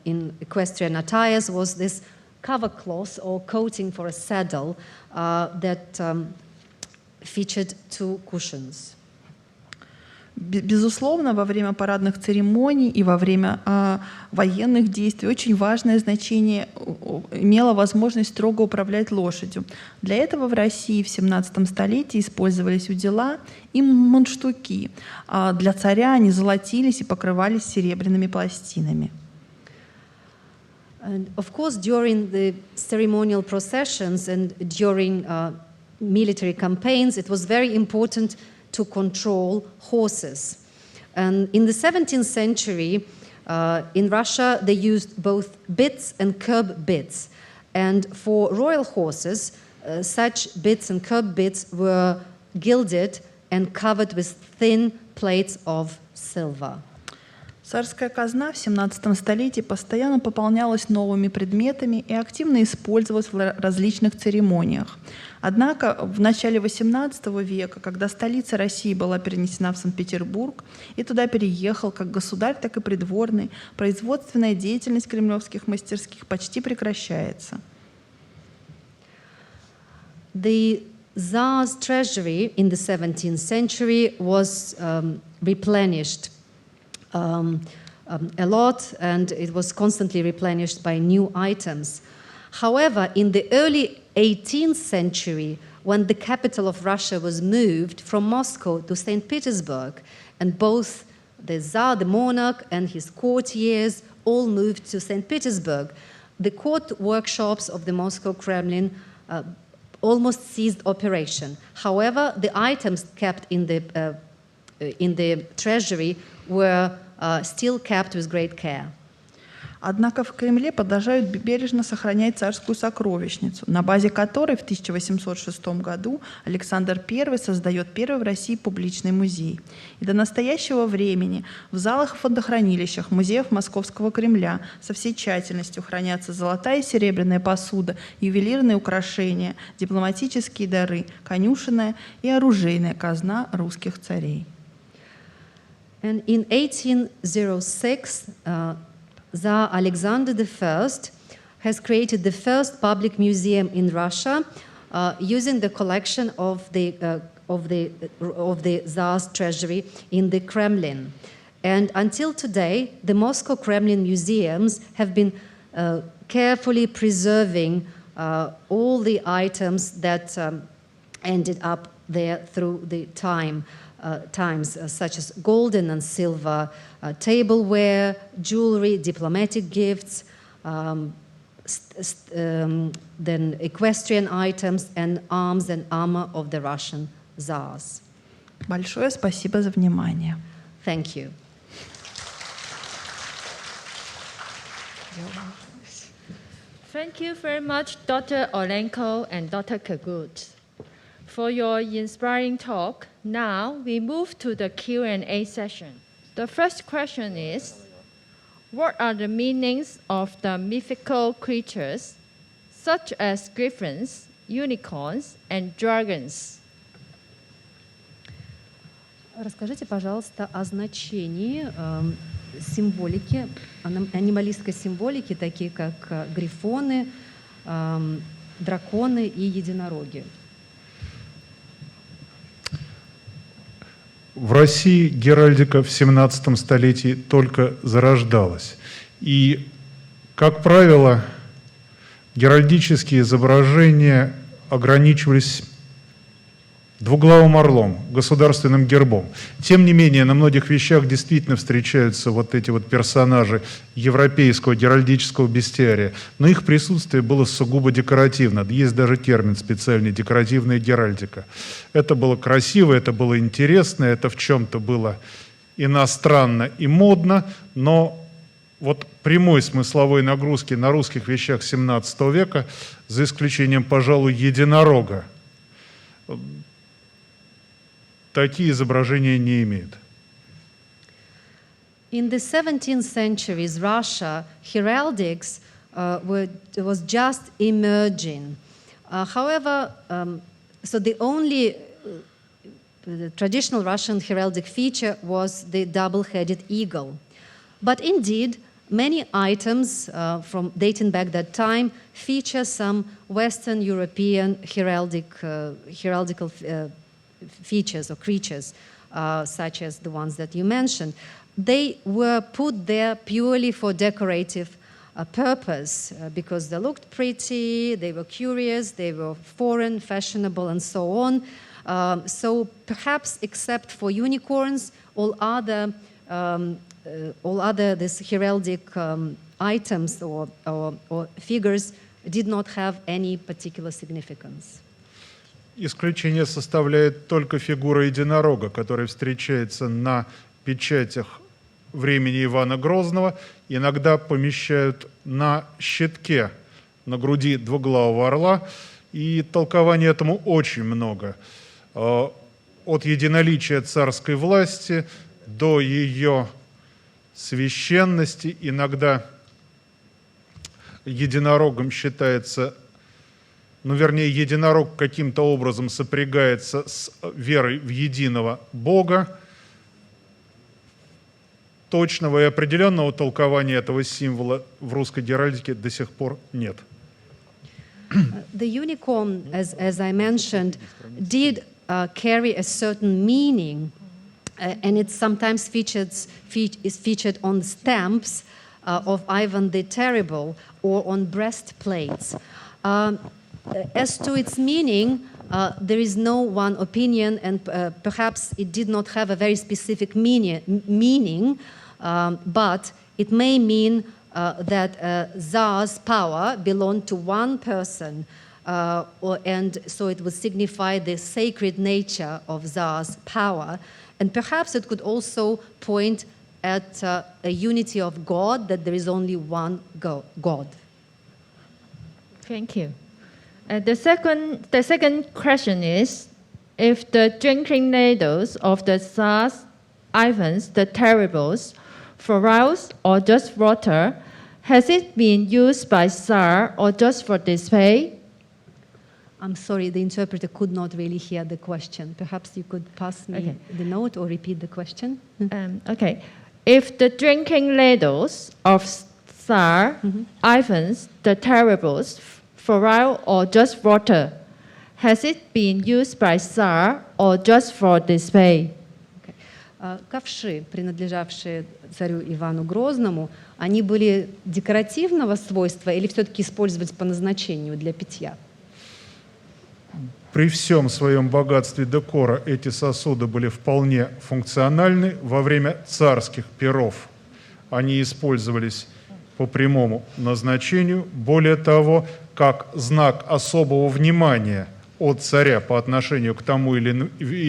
in equestrian attires was this cover cloth or coating for a saddle that featured 2 cushions. Безусловно, во время парадных церемоний и во время военных действий очень важное значение имела возможность строго управлять лошадью. Для этого в России в 17 столетии использовались удила и мундштуки. Для царя они золотились и покрывались серебряными пластинами. And of course, during the ceremonial processions and during military campaigns, it was very important to control horses. And in the 17th century, in Russia, they used both bits and curb bits. And for royal horses, such bits and curb bits were gilded and covered with thin plates of silver. Царская казна в 17 столетии постоянно пополнялась новыми предметами и активно использовалась в различных церемониях. Однако в начале XVIII века, когда столица России была перенесена в Санкт-Петербург, и туда переехал как государь, так и придворный, производственная деятельность кремлевских мастерских почти прекращается. The Tsar's treasury in the 17th century was replenished a lot, and it was constantly replenished by new items. However, in the early 18th century, when the capital of Russia was moved from Moscow to St. Petersburg, and both the Tsar, the monarch, and his courtiers all moved to St. Petersburg, the court workshops of the Moscow Kremlin almost ceased operation. However, the items kept in the treasury were still kept with great care. Однако в Кремле продолжают бережно сохранять царскую сокровищницу, на базе которой в 1806 году Александр I создает первый в России публичный музей. И до настоящего времени в залах и фондохранилищах музеев Московского Кремля со всей тщательностью хранятся золотая и серебряная посуда, ювелирные украшения, дипломатические дары, конюшенная и оружейная казна русских царей. And in 1806, Tsar Alexander I has created the first public museum in Russia using the collection of the Tsar's treasury in the Kremlin. And until today, the Moscow Kremlin museums have been carefully preserving all the items that ended up there through the times, such as golden and silver tableware, jewelry, diplomatic gifts, then equestrian items, and arms and armor of the Russian Tsars. Большое спасибо за внимание. Thank you. Thank you very much, Dr. Olenko and Dr. Kogut, for your inspiring talk. Now we move to the Q&A session. The first question is, what are the meanings of the mythical creatures such as griffins, unicorns, and dragons? Расскажите, пожалуйста, о значении символики, анималистской символики, такие как грифоны, драконы и единороги. В России геральдика в 17 столетии только зарождалась. И, как правило, геральдические изображения ограничивались двуглавым орлом, государственным гербом. Тем не менее, на многих вещах действительно встречаются вот эти вот персонажи европейского геральдического бестиария, но их присутствие было сугубо декоративно. Есть даже термин специальный — декоративная геральдика. Это было красиво, это было интересно, это в чем-то было иностранно и модно, но вот прямой смысловой нагрузки на русских вещах XVII века, за исключением, пожалуй, единорога, такие изображения не имеют. In the 17th centuries, Russia, heraldics was just emerging. However, so the only the traditional Russian heraldic feature was the double-headed eagle. But indeed, many items from dating back that time feature some Western European heraldical features or creatures, such as the ones that you mentioned. They were put there purely for decorative purpose because they looked pretty, they were curious, they were foreign, fashionable, and so on. So perhaps except for unicorns, all other this heraldic items or figures did not have any particular significance. Исключение составляет только фигура единорога, которая встречается на печатях времени Ивана Грозного. Иногда помещают на щитке на груди двуглавого орла, и толкований этому очень много. От единоличия царской власти до ее священности. Иногда единорогом считается, вернее, единорог каким-то образом сопрягается с верой в единого Бога. Точного и определенного толкования этого символа в русской геральдике до сих пор нет. The unicorn, as I mentioned, did carry a certain meaning, and it sometimes is featured on stamps of Ivan the Terrible or on breastplates. As to its meaning, there is no one opinion, and perhaps it did not have a very specific meaning, but it may mean that Tsar's power belonged to one person, and so it would signify the sacred nature of Tsar's power. And perhaps it could also point at a unity of God, that there is only one God. Thank you. The second question is, if the drinking ladles of the Tsars, Ivans the Terribles, for rouse or just water, has it been used by Tsar or just for display? I'm sorry, the interpreter could not really hear the question. Perhaps you could pass me the note or repeat the question. Okay. If the drinking ladles of Tsar, Ivans the Terribles, for rouse or just water, has it been used by Tsar or just for display? Ковши, принадлежавшие царю Ивану Грозному, они были декоративного свойства или все-таки использовались по назначению для питья? При всем своем богатстве декора эти сосуды были вполне функциональны. Во время царских пиров они использовались по прямому назначению. Более того, как знак особого внимания от царя по отношению к тому или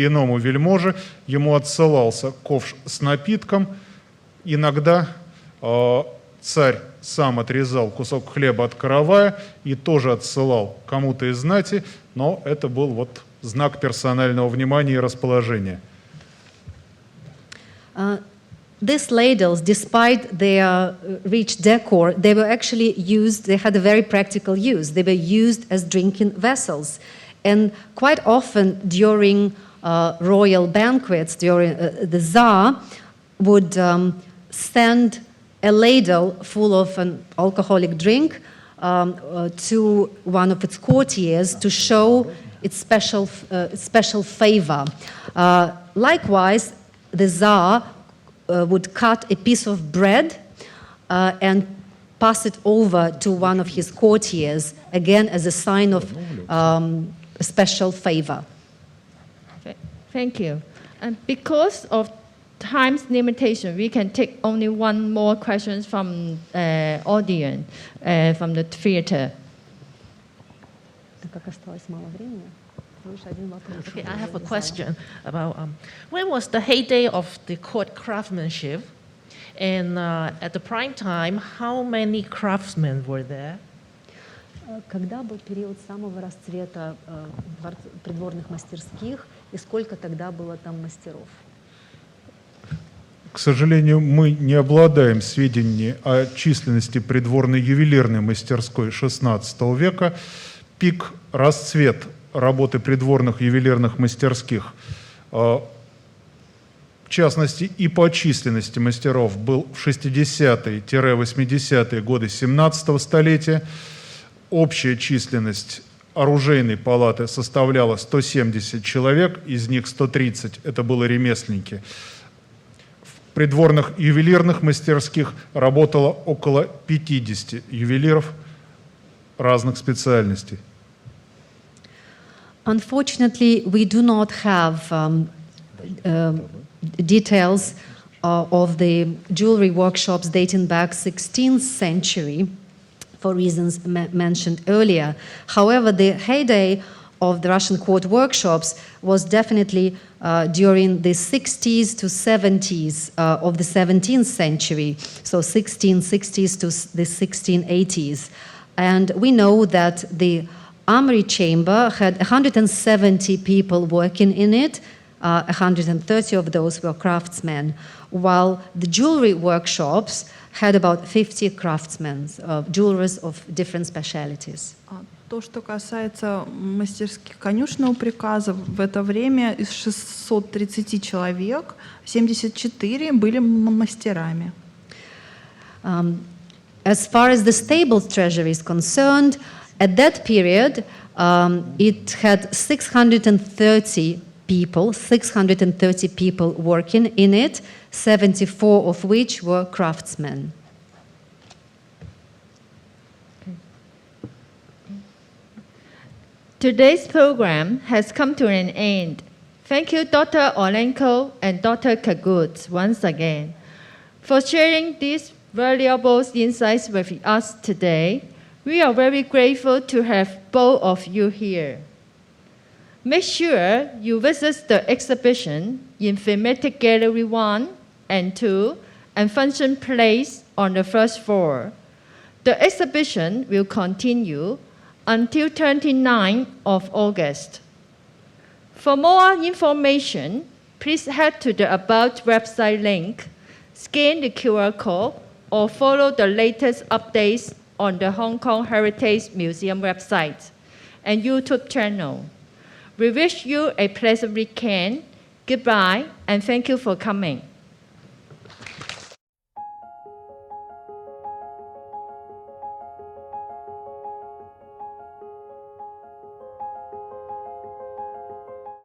иному вельможе, ему отсылался ковш с напитком. Иногда царь сам отрезал кусок хлеба от каравая и тоже отсылал кому-то из знати, но это был вот знак персонального внимания и расположения. These ladles, despite their rich decor, they were actually used, they had a very practical use. They were used as drinking vessels. And quite often during royal banquets, during the Tsar would send a ladle full of an alcoholic drink to one of its courtiers to show its special favor. Likewise, the Tsar would cut a piece of bread and pass it over to one of his courtiers, again as a sign of special favor. Thank you. And because of time's limitation, we can take only one more question from audience, from the theater. Okay, I have a question about when was the heyday of the court craftsmanship, and at the prime time, how many craftsmen were there? Когда был период самого расцвета придворных мастерских и сколько тогда было там мастеров? К сожалению, мы не обладаем сведениями о численности придворной ювелирной мастерской XVI века. Пик, расцвет работы придворных ювелирных мастерских, в частности и по численности мастеров, был в 60-80-е годы 17 столетия. Общая численность оружейной палаты составляла 170 человек, из них 130 это были ремесленники. В придворных ювелирных мастерских работало около 50 ювелиров разных специальностей. Unfortunately, we do not have details of the jewelry workshops dating back 16th century for reasons mentioned earlier. However, the heyday of the Russian court workshops was definitely during the 60s to 70s of the 17th century, so 1660s to the 1680s. And we know that the Armory chamber had 170 people working in it, 130 of those were craftsmen, while the jewelry workshops had about 50 craftsmen, jewelers of different specialities. То, что касается мастерских конюшенного приказа, в это время из 630 человек 74 были мастерами. As far as the stable treasury is concerned, at that period, it had 630 people working in it, 74 of which were craftsmen. Today's program has come to an end. Thank you, Dr. Olenko and Dr. Kagut, once again, for sharing these valuable insights with us today. We are very grateful to have both of you here. Make sure you visit the exhibition in Thematic Gallery 1 and 2 and Function Place on the first floor. The exhibition will continue until 29th of August. For more information, please head to the About website link, scan the QR code, or follow the latest updates on the Hong Kong Heritage Museum website and YouTube channel. We wish you a pleasant weekend. Goodbye, and thank you for coming.